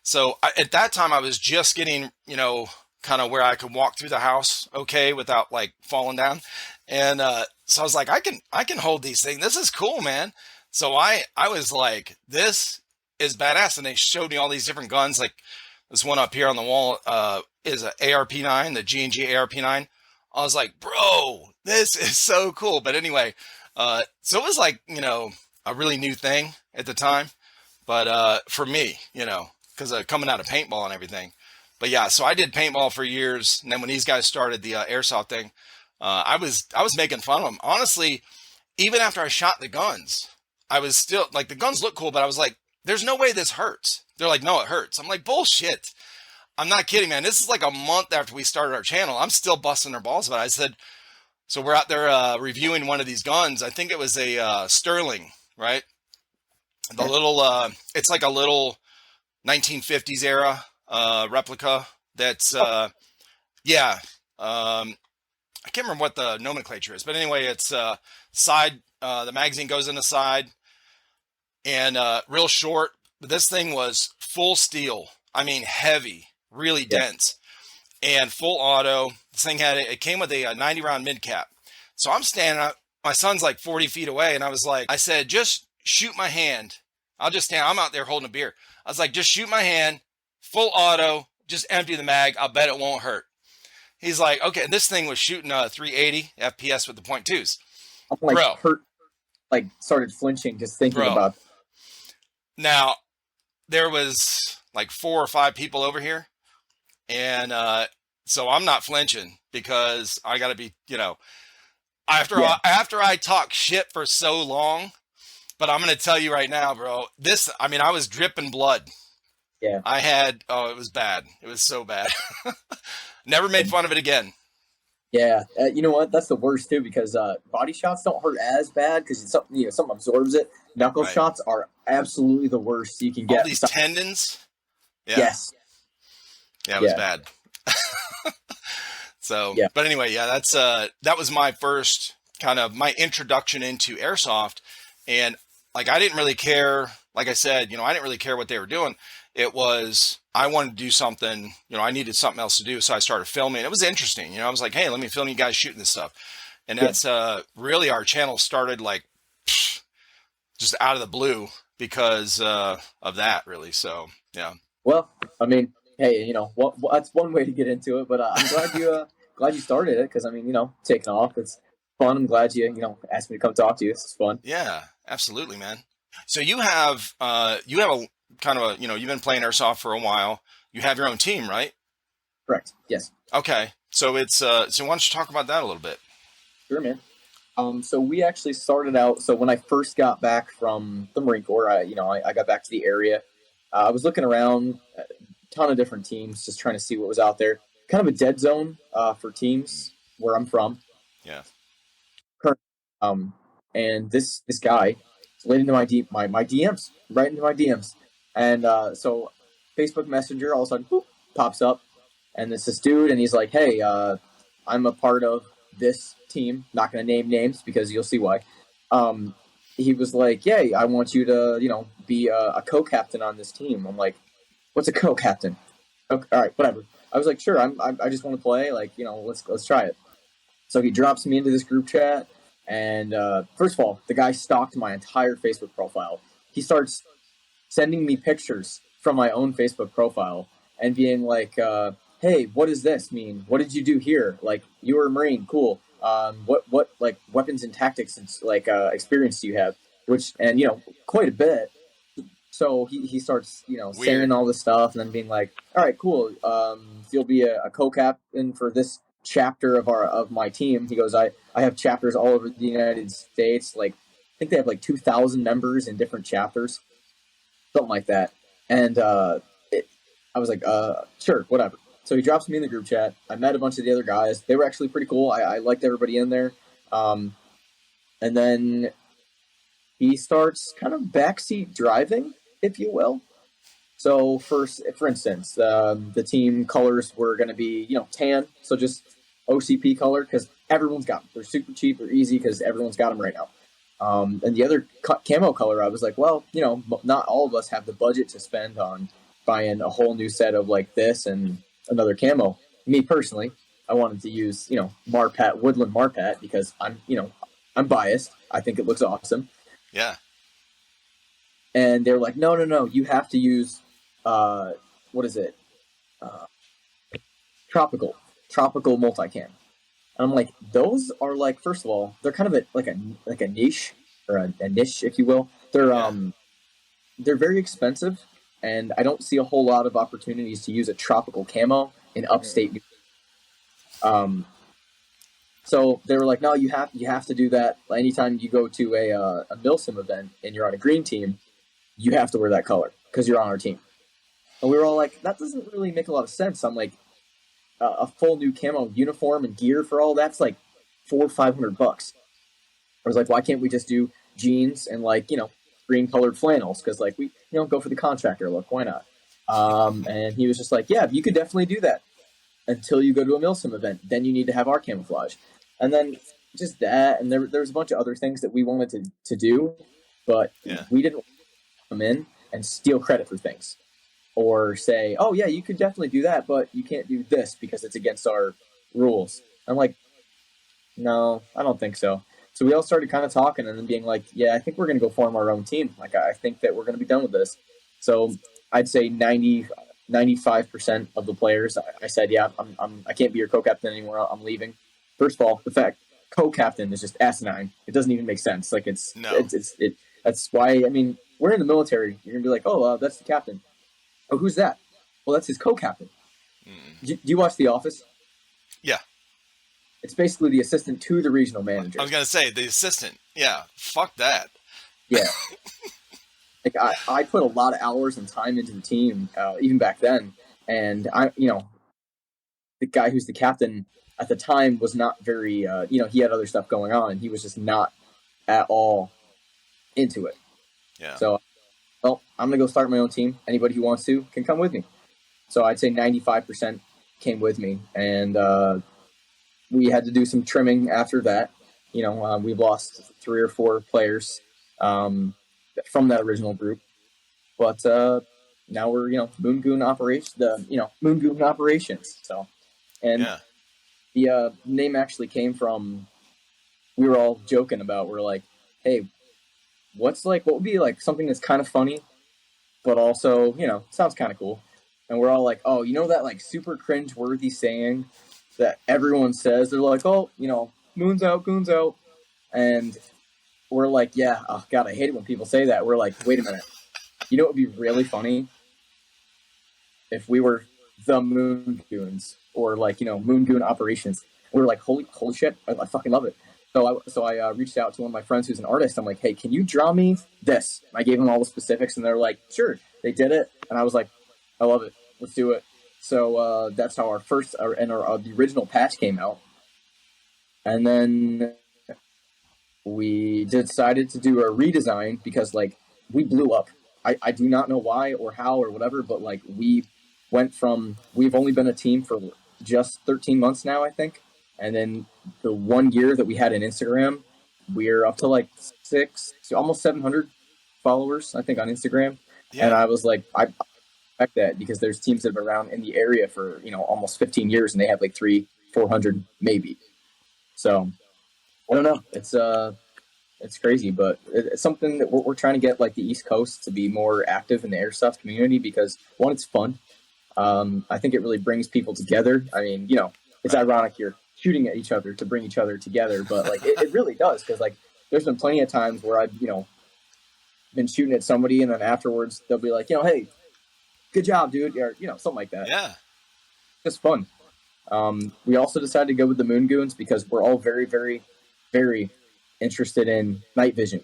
So at that time I was just getting, kind of where I could walk through the house okay without like falling down. And so I was like, I can hold these things. This is cool, man. So I was like, this is badass. And they showed me all these different guns. Like this one up here on the wall is an ARP9, the G&G ARP9. I was like, bro, this is so cool. But anyway, so it was like, a really new thing at the time. But for me, because coming out of paintball and everything. But yeah, so I did paintball for years. And then when these guys started the airsoft thing, I was making fun of them. Honestly, even after I shot the guns, I was still like, the guns look cool, but I was like, there's no way this hurts. They're like, no, it hurts. I'm like, bullshit. I'm not kidding, man. This is like a month after we started our channel. I'm still busting their balls. But I said, so we're out there reviewing one of these guns. I think it was a Sterling, right? The little, it's like a little 1950s era replica. That's, I can't remember what the nomenclature is. But anyway, it's side, the magazine goes in the side and real short. But this thing was full steel. I mean, heavy. Really dense and full auto. This thing it came with a 90 round mid cap. So I'm standing up. My son's like 40 feet away. And I said, just shoot my hand. I'll just stand. I'm out there holding a beer. I was like, just shoot my hand, full auto, just empty the mag. I'll bet it won't hurt. He's like, okay. This thing was shooting 380 FPS with the .2s. I'm like, hurt, like started flinching just thinking about it. Now there was like 4 or 5 people over here. And so I'm not flinching because I got to be, after I talk shit for so long. But I'm going to tell you right now, bro, I was dripping blood. Yeah. It was bad. It was so bad. Never made fun of it again. Yeah. You know what? That's the worst too, because body shots don't hurt as bad because something absorbs it. Knuckle shots are absolutely the worst you can get. All these tendons. Yeah. Yes. Yeah, it was bad. So, but anyway, that was my first kind of my introduction into airsoft. And like, I didn't really care. Like I said, I didn't really care what they were doing. It was, I wanted to do something, I needed something else to do. So I started filming. It was interesting. I was like, hey, let me film you guys shooting this stuff. And that's really our channel started like just out of the blue because of that, really. So, yeah. Well, I mean, hey, that's one way to get into it, but I'm glad you started it because taking off, it's fun. I'm glad you asked me to come talk to you. This is fun. Yeah, absolutely, man. So you have a kind of you've been playing airsoft for a while. You have your own team, right? Correct. Yes. Okay. So it's so why don't you talk about that a little bit? Sure, man. So we actually started out. So when I first got back from the Marine Corps, I got back to the area. I was looking around. Ton of different teams, just trying to see what was out there. Kind of a dead zone for teams where I'm from. Yeah. And this guy slid into my DMs, right into my DMs, and so Facebook Messenger all of a sudden pops up, and it's this dude, and he's like, "Hey, I'm a part of this team. Not going to name names because you'll see why." He was like, "Yeah, I want you to, be a co-captain on this team." I'm like, "What's a co-captain?" Okay, all right, whatever. I was like, "Sure, I just want to play. Like, let's try it." So he drops me into this group chat, and first of all, the guy stalked my entire Facebook profile. He starts sending me pictures from my own Facebook profile and being like, "Hey, what does this mean? What did you do here? Like, you were a Marine, cool. what like weapons and tactics and like experience do you have? Which, and quite a bit. So he starts, saying Weird. all this stuff and then being like, all right, cool. You'll be a co-captain for this chapter of my team. He goes, I have chapters all over the United States. Like, I think they have like 2,000 members in different chapters, something like that. And I was like, sure, whatever. So he drops me in the group chat. I met a bunch of the other guys. They were actually pretty cool. I liked everybody in there. And then he starts kind of backseat driving, if you will. So for instance, the team colors were going to be, tan. So just OCP color, because everyone's got them. They're super cheap. They're easy because everyone's got them right now. And the other camo color, I was like, well, not all of us have the budget to spend on buying a whole new set of like this and another camo. Me personally, I wanted to use, Marpat, Woodland Marpat, because I'm biased. I think it looks awesome. Yeah. And they're like, no, you have to use, what is it? Tropical multicam. And I'm like, those are like, first of all, they're kind of like a niche, or a niche, if you will. They're very expensive, and I don't see a whole lot of opportunities to use a tropical camo in upstate New York. So they were like, no, you have to do that. Anytime you go to a Milsim event and you're on a green team, you have to wear that color because you're on our team. And we were all like, that doesn't really make a lot of sense. I'm like, a full new camo uniform and gear for all that's like $400 or $500. I was like, why can't we just do jeans and like, green colored flannels? Because like we go for the contractor look. Why not? And he was just like, yeah, you could definitely do that until you go to a Milsim event. Then you need to have our camouflage. And then just that, and there was a bunch of other things that we wanted to do, but we didn't come in and steal credit for things. Or say, oh, yeah, you could definitely do that, but you can't do this because it's against our rules. I'm like, no, I don't think so. So we all started kind of talking and then being like, yeah, I think we're going to go form our own team. Like, I think that we're going to be done with this. So I'd say 95% of the players, I said, yeah, I can't be your co-captain anymore. I'm leaving. First of all, the fact co-captain is just asinine. It doesn't even make sense. Like, that's why, I mean, we're in the military. You're going to be like, oh, that's the captain. Oh, who's that? Well, that's his co-captain. Do you watch The Office? Yeah. It's basically the assistant to the regional manager. I was going to say, the assistant. Yeah. Fuck that. Yeah. Like, I put a lot of hours and time into the team, even back then. And, the guy who's the captain at the time was not very, he had other stuff going on. And he was just not at all into it. Yeah. So, well, I'm going to go start my own team. Anybody who wants to can come with me. So I'd say 95% came with me. And we had to do some trimming after that. We've lost 3 or 4 players from that original group. But now we're, Moon Goon operations. So, and the name actually came from, we were all joking about, we're like, hey, what would be like something that's kind of funny, but also, sounds kind of cool. And we're all like, oh, that like super cringe-worthy saying that everyone says? They're like, oh, moon's out, goon's out. And we're like, yeah, oh God, I hate it when people say that. We're like, wait a minute. It would be really funny if we were the Moon Goons or like, Moon Goon operations. We were like, holy shit, I fucking love it. So I reached out to one of my friends who's an artist. I'm like, hey, can you draw me this? And I gave them all the specifics, and they're like, sure. They did it, and I was like, I love it. Let's do it. So that's how the original patch came out. And then we decided to do a redesign because, like, we blew up. I do not know why or how or whatever, but, like, we've only been a team for just 13 months now, I think. And then the 1 year that we had an Instagram, we're up to like almost 700 followers, I think, on Instagram. Yeah. And I was like, I expect that because there's teams that have been around in the area for, almost 15 years and they have like 300-400 maybe. So I don't know. It's crazy, but it's something that we're trying to get like the East Coast to be more active in the Airsoft community because, one, it's fun. I think it really brings people together. I mean, it's ironic you're shooting at each other to bring each other together, but like it really does, because like there's been plenty of times where I've been shooting at somebody, and then afterwards they'll be like, hey, good job, dude, or something like that. Yeah, Just fun. We also decided to go with the Moon Goons because we're all very, very, very interested in night vision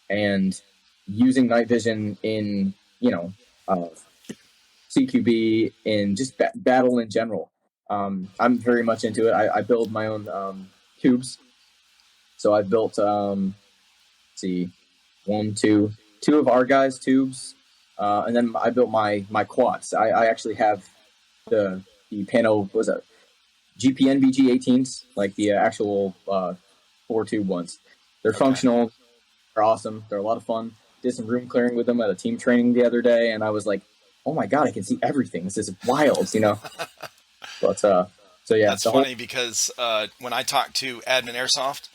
and using night vision in CQB, in just battle in general. I'm very much into it. I build my own tubes. So I've built, two of our guys' tubes, and then I built my quads. I actually have the Pano, what was that, GPNVG 18s, like the actual 4-tube ones. They're functional. They're awesome. They're a lot of fun. Did some room clearing with them at a team training the other day, and I was like, oh my God, I can see everything. This is wild, But so yeah, that's funny because when I talked to Admin Airsoft,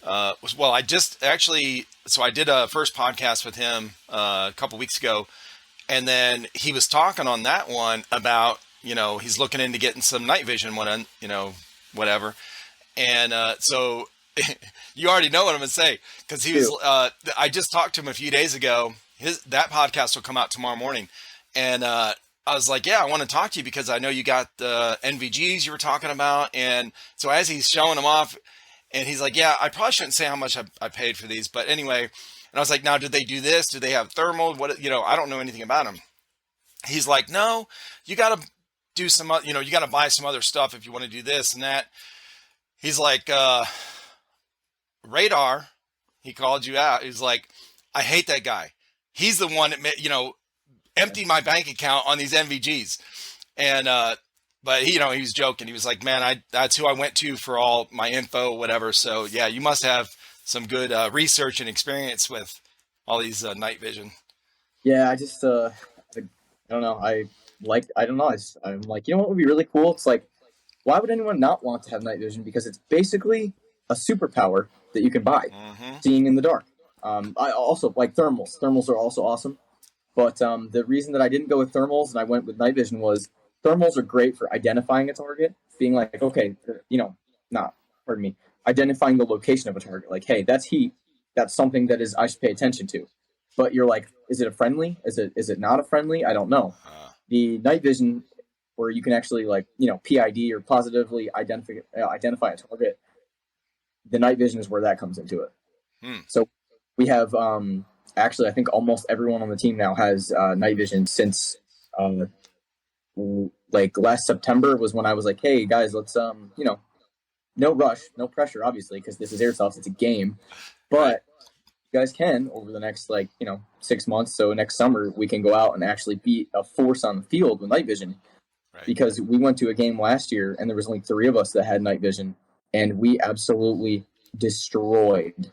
I just actually, so I did a first podcast with him a couple weeks ago, and then he was talking on that one about he's looking into getting some night vision whatever, and so you already know what I'm gonna say, because he was I just talked to him a few days ago. That podcast will come out tomorrow morning, and I was like, yeah, I want to talk to you because I know you got the NVGs you were talking about. And so as he's showing them off, and he's like, yeah, I probably shouldn't say how much I paid for these, but anyway. And I was like, now, did they do this? Do they have thermal? What, I don't know anything about them. He's like, no, you got to do some, you got to buy some other stuff if you want to do this and that. He's like, Radar, he called you out. He's like, I hate that guy. He's the one that, emptied my bank account on these NVGs. And, but he was joking. He was like, man, that's who I went to for all my info, whatever. So yeah, you must have some good research and experience with all these night vision. Yeah, I just, I don't know. I'm like, what would be really cool? It's like, why would anyone not want to have night vision? Because it's basically a superpower that you can buy, seeing in the dark. I also like thermals. Thermals are also awesome. But the reason that I didn't go with thermals and I went with night vision was thermals are great for identifying a target, being like, okay, identifying the location of a target. Like, hey, that's heat. That's something that I should pay attention to. But you're like, is it a friendly? Is it not a friendly? I don't know. The night vision, where you can actually PID or positively identify a target, the night vision is where that comes into it. So we have actually, I think almost everyone on the team now has night vision since last September was when I was like, hey guys, let's no rush, no pressure, obviously, because this is Airsoft, it's a game, but you guys can over the next 6 months, so next summer we can go out and actually be a force on the field with night vision. Because we went to a game last year and there was only 3 of us that had night vision, and we absolutely destroyed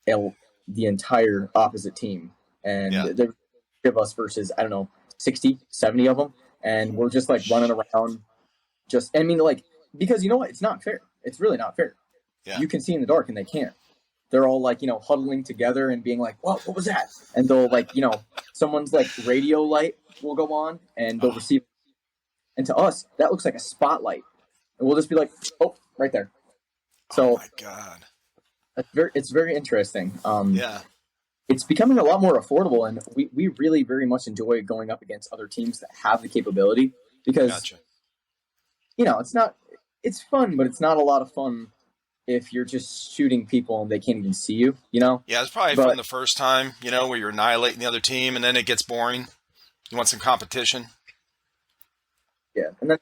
the entire opposite team. And there were 3 of us versus, I don't know, 60, 70 of them. And we're just running around. Because you know what? It's not fair. It's really not fair. Yeah. You can see in the dark and they can't. They're all huddling together and being like, what was that? And they'll someone's radio light will go on and they'll receive. And to us, that looks like a spotlight. And we'll just be like, oh, right there. So, oh my God. It's very interesting. It's becoming a lot more affordable, and we really very much enjoy going up against other teams that have the capability, because it's fun, but it's not a lot of fun if you're just shooting people and they can't even see you. Yeah, it's probably fun the first time, where you're annihilating the other team, and then it gets boring. You want some competition. Yeah, and then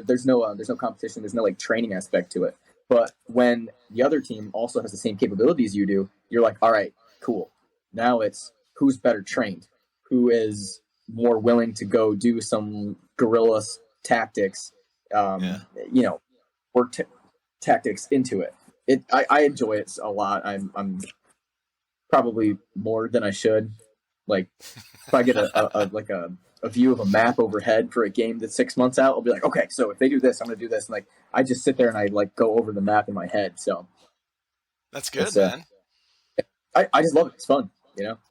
there's no competition. There's no training aspect to it. But when the other team also has the same capabilities you do, you're like, all right, cool. Now it's who's better trained, who is more willing to go do some guerrilla tactics, work tactics into it. I enjoy it a lot. I'm probably more than I should. If I get a view of a map overhead for a game that's 6 months out, I'll be like, okay, so if they do this, I'm going to do this. And I just sit there and I go over the map in my head. So that's good, man. I just love it. It's fun.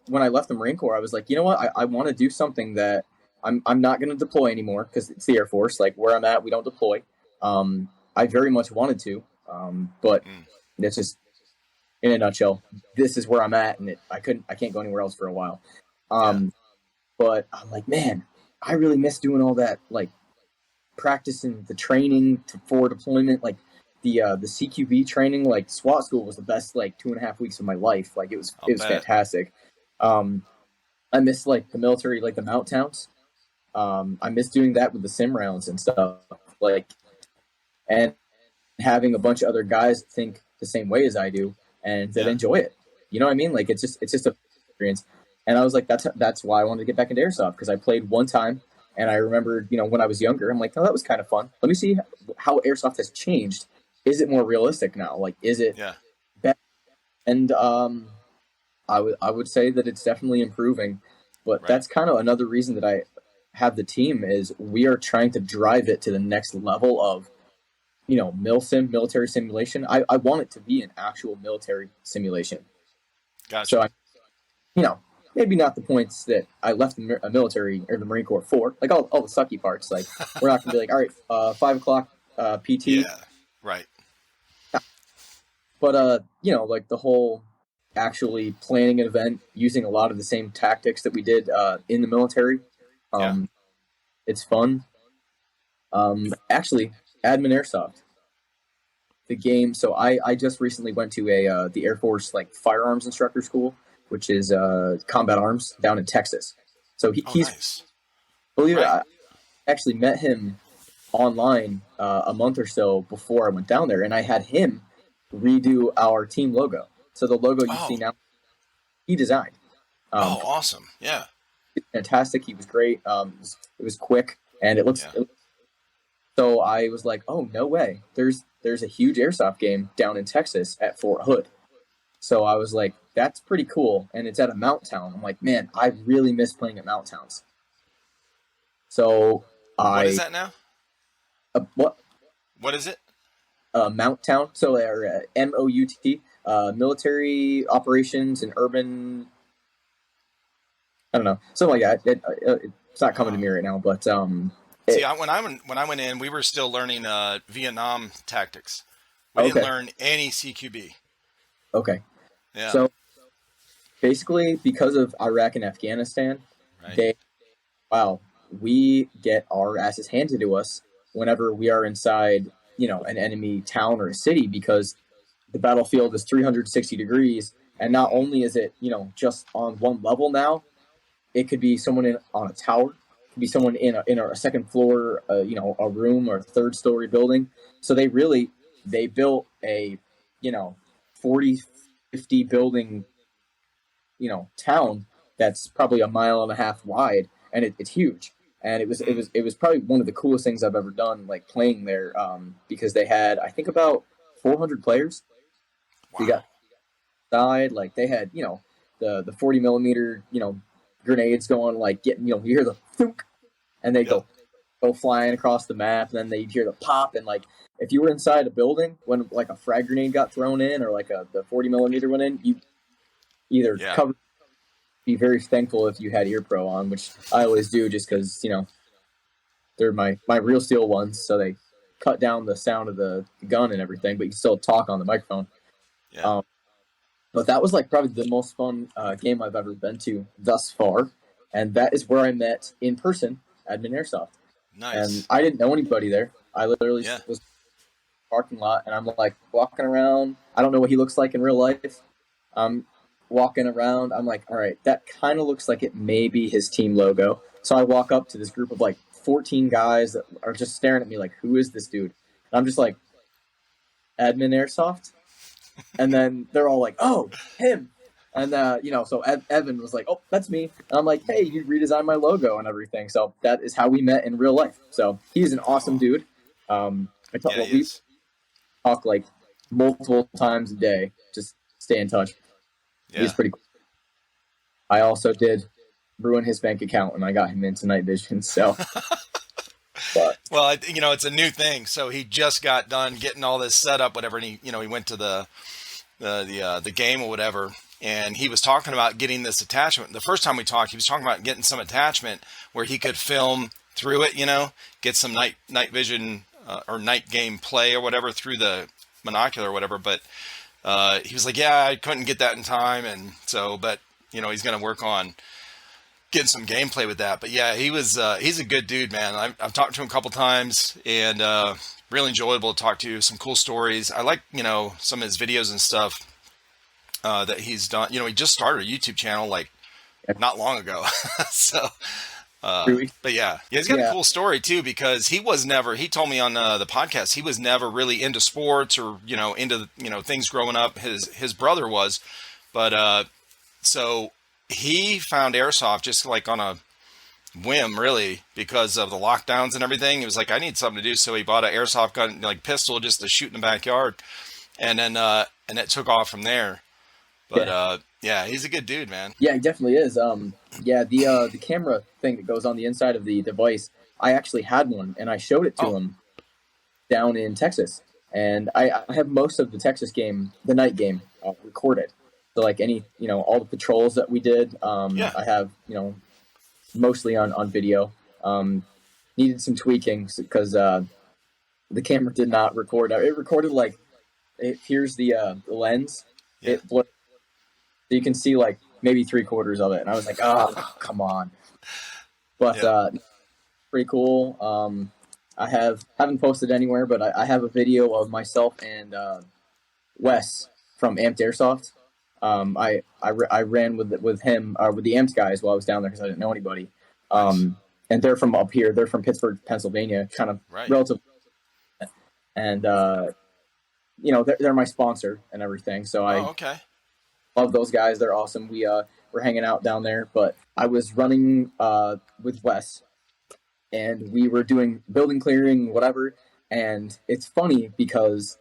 When I left the Marine Corps, I was like, you know what? I want to do something that I'm not going to deploy anymore, because it's the Air Force. Where I'm at, we don't deploy. I very much wanted to, but Mm. that's just in a nutshell. This is where I'm at, and I can't go anywhere else for a while. Yeah. But I'm like, man, I really miss doing all that, like practicing the training for deployment, like the CQB training. Like SWAT school was the best like 2.5 weeks of my life. Like I'll it was bet. fantastic. Um, I miss like the military, like the mount towns. I miss doing that with the sim rounds and stuff. Like, and having a bunch of other guys think the same way as I do and that Yeah. enjoy it. You know what I mean? Like it's just a experience. And I was like, that's why I wanted to get back into airsoft, because I played one time and I remember, when I was younger, I'm like, oh, that was kind of fun. Let me see how airsoft has changed. Is it more realistic now? Like, is it Yeah. better? And I would say that it's definitely improving. But Right. that's kind of another reason that I have the team, is we are trying to drive it to the next level of military simulation. I want it to be an actual military simulation. So Gotcha. maybe not the points that I left the military or the Marine Corps for, like all the sucky parts. Like we're not gonna be like, all right, 5 o'clock PT, Yeah. Right. but like the whole actually planning an event using a lot of the same tactics that we did in the military. Yeah. It's fun. Actually, Admin Airsoft, the game. So I just recently went to the Air Force like firearms instructor school, which is combat arms down in Texas. So Oh, he's, nice. believe it, Right. I actually met him online a month or so before I went down there, and I had him redo our team logo. So the logo you see Oh. now, he designed. Um, Oh, awesome. Yeah. Fantastic. He was great. It was quick, and it looks. Yeah. So I was like, oh no way! There's a huge airsoft game down in Texas at Fort Hood. So I was like, that's pretty cool, and it's at a mount town. I'm like, man, I really miss playing at mount towns. So What is I that now? what What is it? Mount town. So they're MOUT, military operations and urban. I don't know, something like that. It's not coming to Oh. me right now, but See, when I went in, we were still learning Vietnam tactics. We didn't okay, learn any CQB. okay. Yeah. So basically, because of Iraq and Afghanistan, Right. they wow, we get our asses handed to us whenever we are inside, an enemy town or a city, because the battlefield is 360 degrees, and not only is it, just on one level now, it could be someone on a tower, it could be someone in a second floor, a room or a third story building. So they built a, 40, 50 building, town that's probably a mile and a half wide, and it's huge. And Mm. it was probably one of the coolest things I've ever done, like playing there, because they had, I think, about 400 players. So you Wow. got side, like they had, the 40 millimeter, grenades going, like getting, you hear the thunk, and they Yep. go flying across the map, and then they hear the pop, and like if you were inside a building when like a frag grenade got thrown in, or like the 40 millimeter went in, you either Yeah. cover, be very thankful if you had ear pro on, which I always do, just because they're my real steel ones, so they cut down the sound of the gun and everything, but you can still talk on the microphone. Yeah. But that was like probably the most fun game I've ever been to thus far, and that is where I met in person Admin Airsoft. And Nice. I didn't know anybody there. I literally Yeah. was in the parking lot, and I'm like walking around. I don't know what he looks like in real life. I'm walking around. I'm like, all right, that kind of looks like it may be his team logo. So I walk up to this group of like 14 guys that are just staring at me like, who is this dude? And I'm just like, Admin Airsoft. And then they're all like, oh, him. And, so Evan was like, oh, that's me. And I'm like, hey, you redesigned my logo and everything. So that is how we met in real life. So he's an awesome dude. Yeah, he We is. talk like multiple times a day. Just stay in touch. Yeah. He's pretty cool. I also did ruin his bank account when I got him into night vision. So, but Well, it's a new thing. So he just got done getting all this set up, whatever, and he went to the game or whatever, and he was talking about getting this attachment. The first time we talked, he was talking about getting some attachment where he could film through it, get some night vision or night game play or whatever through the monocular or whatever. But he was like, yeah, I couldn't get that in time. And so, but you know, he's going to work on getting some gameplay with that. But yeah, he's a good dude, man. I've talked to him a couple times, and really enjoyable to talk to. Some cool stories. I like, you know, some of his videos and stuff that he's done. You know, he just started a YouTube channel like not long ago. So, but yeah, he's got a cool story too, because he told me on the podcast, he was never really into sports or, you know, into, you know, things growing up. His brother was, but so he found Airsoft just like on a whim, really, because of the lockdowns and everything. He was like, I need something to do. So he bought an Airsoft gun, like pistol, just to shoot in the backyard. And then, and it took off from there. But, yeah, he's a good dude, man. Yeah, he definitely is. Yeah, the camera thing that goes on the inside of the device, I actually had one, and I showed it to him down in Texas. And I have most of the Texas game, the night game, recorded. So like any, you know, all the patrols that we did, I have, you know, mostly on video. Needed some tweaking because the camera did not record. It recorded like, here's the lens. Yeah. It blurred. So you can see like maybe 3/4 of it. And I was like, oh, come on. But pretty cool. I haven't posted anywhere, but I have a video of myself and Wes from Amped Airsoft. I ran with him with the Amped guys while I was down there because I didn't know anybody. And they're from up here. They're from Pittsburgh, Pennsylvania, kind of relative. And you know, they're my sponsor and everything. So I love those guys. They're awesome. We're hanging out down there. But I was running with Wes, and we were doing building clearing, whatever. And it's funny because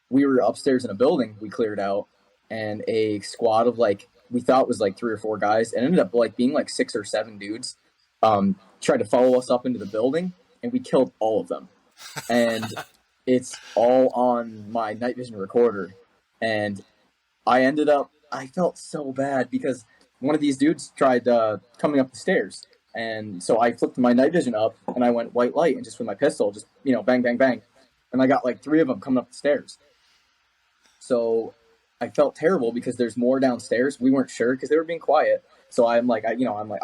we were upstairs in a building we cleared out, and a squad of like, we thought was like 3 or 4 guys, and ended up like being like 6 or 7 dudes, tried to follow us up into the building, and we killed all of them. And it's all on my night vision recorder. And I felt so bad because one of these dudes tried coming up the stairs. And so I flipped my night vision up, and I went white light, and just with my pistol, just, you know, bang, bang, bang. And I got like 3 of them coming up the stairs. So I felt terrible because there's more downstairs. We weren't sure because they were being quiet. So I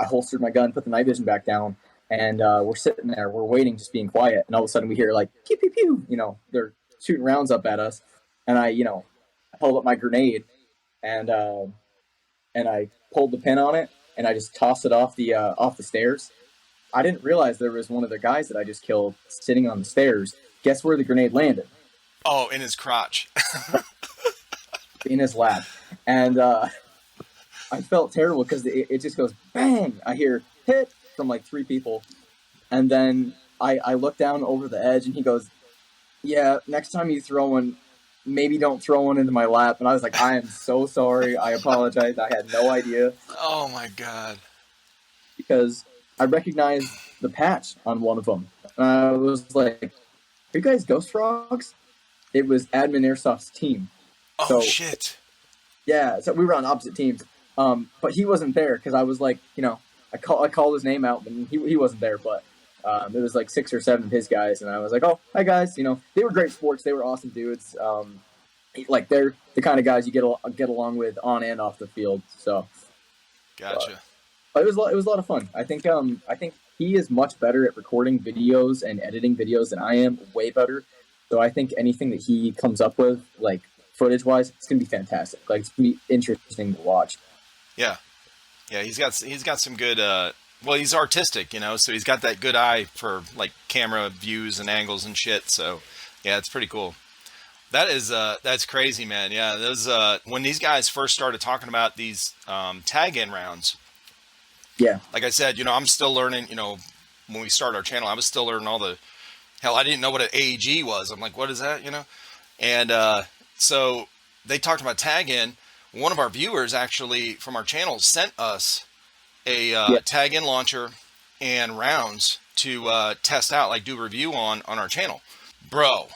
holstered my gun, put the night vision back down, and we're sitting there, we're waiting, just being quiet. And all of a sudden we hear like, pew, pew, pew, you know, they're shooting rounds up at us. And I held up my grenade, and I pulled the pin on it, and I just tossed it off the stairs. I didn't realize there was one of the guys that I just killed sitting on the stairs. Guess where the grenade landed? Oh, in his crotch. In his lap. And I felt terrible because it just goes bang. I hear hit from like 3 people. And then I look down over the edge, and he goes, yeah, next time you throw one, maybe don't throw one into my lap. And I was like, I am so sorry. I apologize. I had no idea. Oh my God. Because I recognized the patch on one of them. And I was like, are you guys Ghost Frogs? It was Admin Airsoft's team. Oh, shit. Yeah, so we were on opposite teams. But he wasn't there because I was like, you know, I called his name out, but he wasn't there. But it was like 6 or 7 of his guys, and I was like, oh, hi guys. You know, they were great sports. They were awesome dudes. Like they're the kind of guys you get along with on and off the field. So, gotcha. But it was a lot of fun. I think he is much better at recording videos and editing videos than I am. Way better. So I think anything that he comes up with, like footage wise, it's gonna be fantastic. Like it's gonna be interesting to watch. Yeah, he's got some good. Well, he's artistic, you know, so he's got that good eye for like camera views and angles and shit. So yeah, it's pretty cool. That's crazy, man. Yeah, those when these guys first started talking about these tag-in rounds. Yeah, like I said, you know, I'm still learning. You know, when we started our channel, I was still learning all the. Hell, I didn't know what an AEG was. I'm like, what is that? You know, and so they talked about tag-in. One of our viewers actually from our channel sent us a tag-in launcher and rounds to test out, like do a review on our channel. Bro,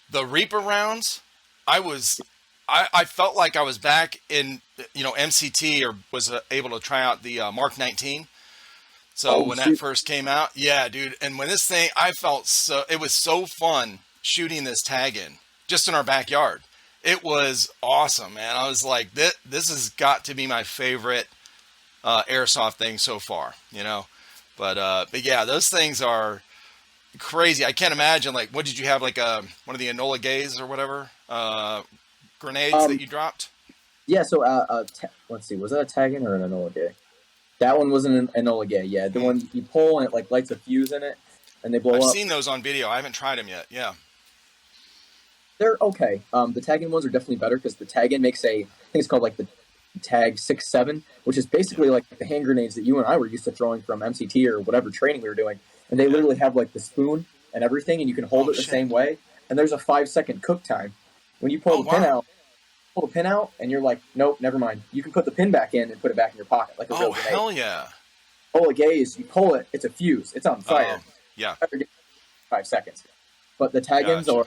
the Reaper rounds, I felt like I was back in, you know, MCT, or was able to try out the Mark 19. So Oh when that shoot. first came out, yeah, dude. And when this thing, I felt so, it was so fun shooting this tag in just in our backyard. It was awesome, man. I was like, this has got to be my favorite airsoft thing so far, you know. But yeah, those things are crazy. I can't imagine, like, what did you have, like one of the Enola Gays or whatever grenades that Um, you dropped? yeah. So let's see, was that a tag-in or an Enola Gay? That one wasn't an Enola Gay. Yeah, the Hmm. one you pull and it like lights a fuse in it, and they blow I've up. seen those on video. I haven't tried them yet. Yeah. They're okay. The tag-in ones are definitely better because the tag-in makes I think it's called like the tag 6-7, which is Yeah. basically like the hand grenades that you and I were used to throwing from MCT or whatever training we were doing, and they Yeah. literally have like the spoon and everything, and you can hold Oh it the shit. same way. And there's a 5-second cook time. When you Oh wow. pull the pin out, and you're like, nope, never mind. You can put the pin back in and put it back in your pocket like a real Oh grenade. hell yeah. Enola Gay is you pull it, it's a fuse, it's on fire. Yeah. 5 seconds. But the tag-ins Gotcha. are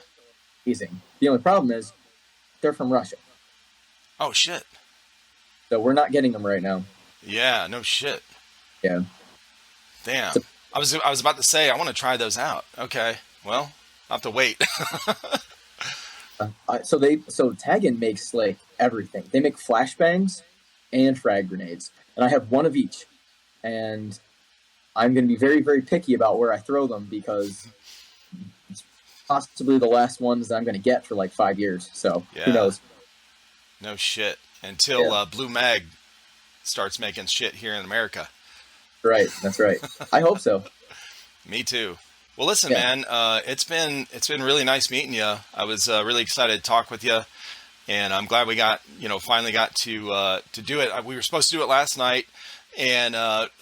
amazing. The only problem is they're from Russia, Oh shit. so we're not getting them right now. Yeah. No shit. Yeah. Damn. So, I was about to say I want to try those out. Okay. Well, I'll have to wait. so Tag-In makes like everything. They make flashbangs and frag grenades, and I have one of each. And I'm going to be very, very picky about where I throw them because it's possibly the last ones that I'm going to get for like 5 years. So who Yeah. knows? No shit. Until Yeah, Blue Mag starts making shit here in America. right. That's right. I hope so. Me too. Well, listen, Yeah, man. It's been really nice meeting you. I was really excited to talk with you, and I'm glad we got finally got to do it. We were supposed to do it last night, and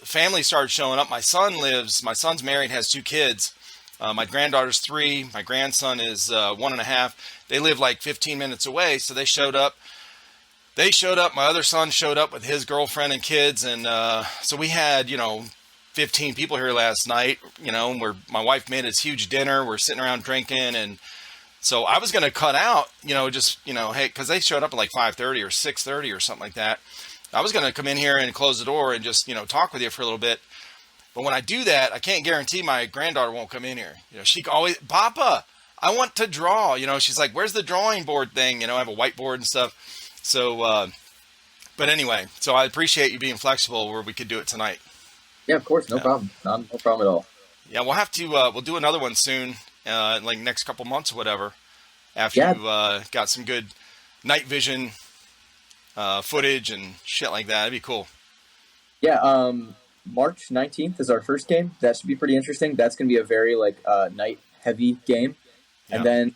family started showing up. My son's married, has 2 kids. My granddaughter's 3. My grandson is 1.5. They live like 15 minutes away, so they showed up. My other son showed up with his girlfriend and kids, and so we had 15 people here last night. Where my wife made this huge dinner. We're sitting around drinking, and so I was going to cut out, hey, because they showed up at like 5:30 or 6:30 or something like that. I was going to come in here and close the door and just talk with you for a little bit. But when I do that, I can't guarantee my granddaughter won't come in here. She always, Papa, I want to draw. She's like, where's the drawing board thing? I have a whiteboard and stuff. So, but anyway, so I appreciate you being flexible where we could do it tonight. yeah. Of course, no Yeah, problem. No problem at all. yeah. We'll have to. We'll do another one soon, like next couple months or whatever. After Yeah, you've got some good night vision footage and shit like that, that'd be cool. yeah. March 19th is our first game. That should be pretty interesting. That's going to be a very like night heavy game, and Yeah.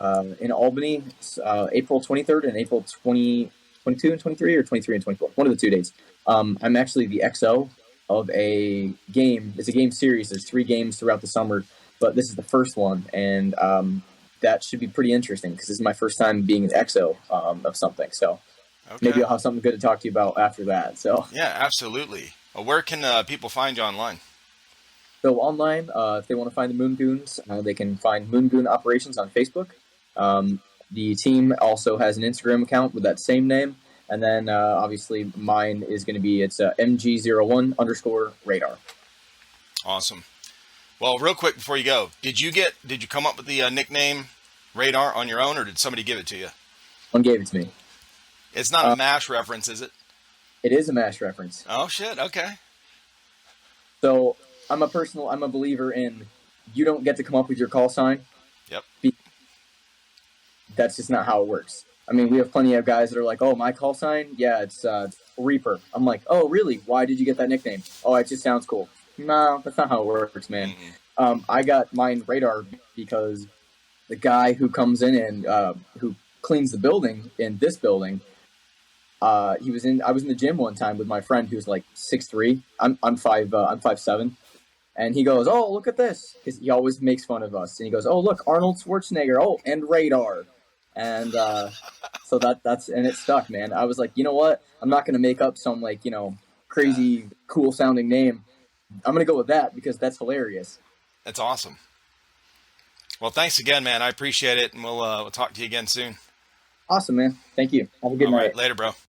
then in Albany, April 23rd and April 22 and 23, or 23 and 24, one of the 2 days. I'm actually the XO of a game. It's a game series. There's 3 games throughout the summer, but this is the first one, and that should be pretty interesting because this is my first time being an XO of something. So maybe Okay. I'll have something good to talk to you about after that. So, Yeah, absolutely. Where can people find you online? so online, if they want to find the Moon Goons, they can find Moon Goon Operations on Facebook. The team also has an Instagram account with that same name. And then obviously mine is going to be, it's MG01 _ radar. Awesome. Well, real quick before you go, did you come up with the nickname Radar on your own, or did somebody give it to you? One gave it to me. It's not a Uh, MASH reference, is it? it is a MASH reference. Oh shit. Okay. So I'm a believer in you don't get to come up with your call sign. Yep. That's just not how it works. I mean, we have plenty of guys that are like, oh, my call sign? Yeah, it's Reaper. I'm like, oh, really? Why did you get that nickname? Oh, it just sounds cool. No, that's not how it works, man. I got mine Radar because the guy who comes in and who cleans the building in this building, I was in the gym one time with my friend who's like 6'3". I'm 5'7". And he goes, oh, look at this. Because he always makes fun of us. And he goes, oh, look, Arnold Schwarzenegger. Oh, and Radar. And so that's and it stuck, man. I was like, you know what? I'm not going to make up some like, Yeah, crazy, cool sounding name. I'm going to go with that because that's hilarious. that's awesome. Well, thanks again, man. I appreciate it, and we'll talk to you again soon. Awesome, man. Thank you. Have a good All right, night. later, bro.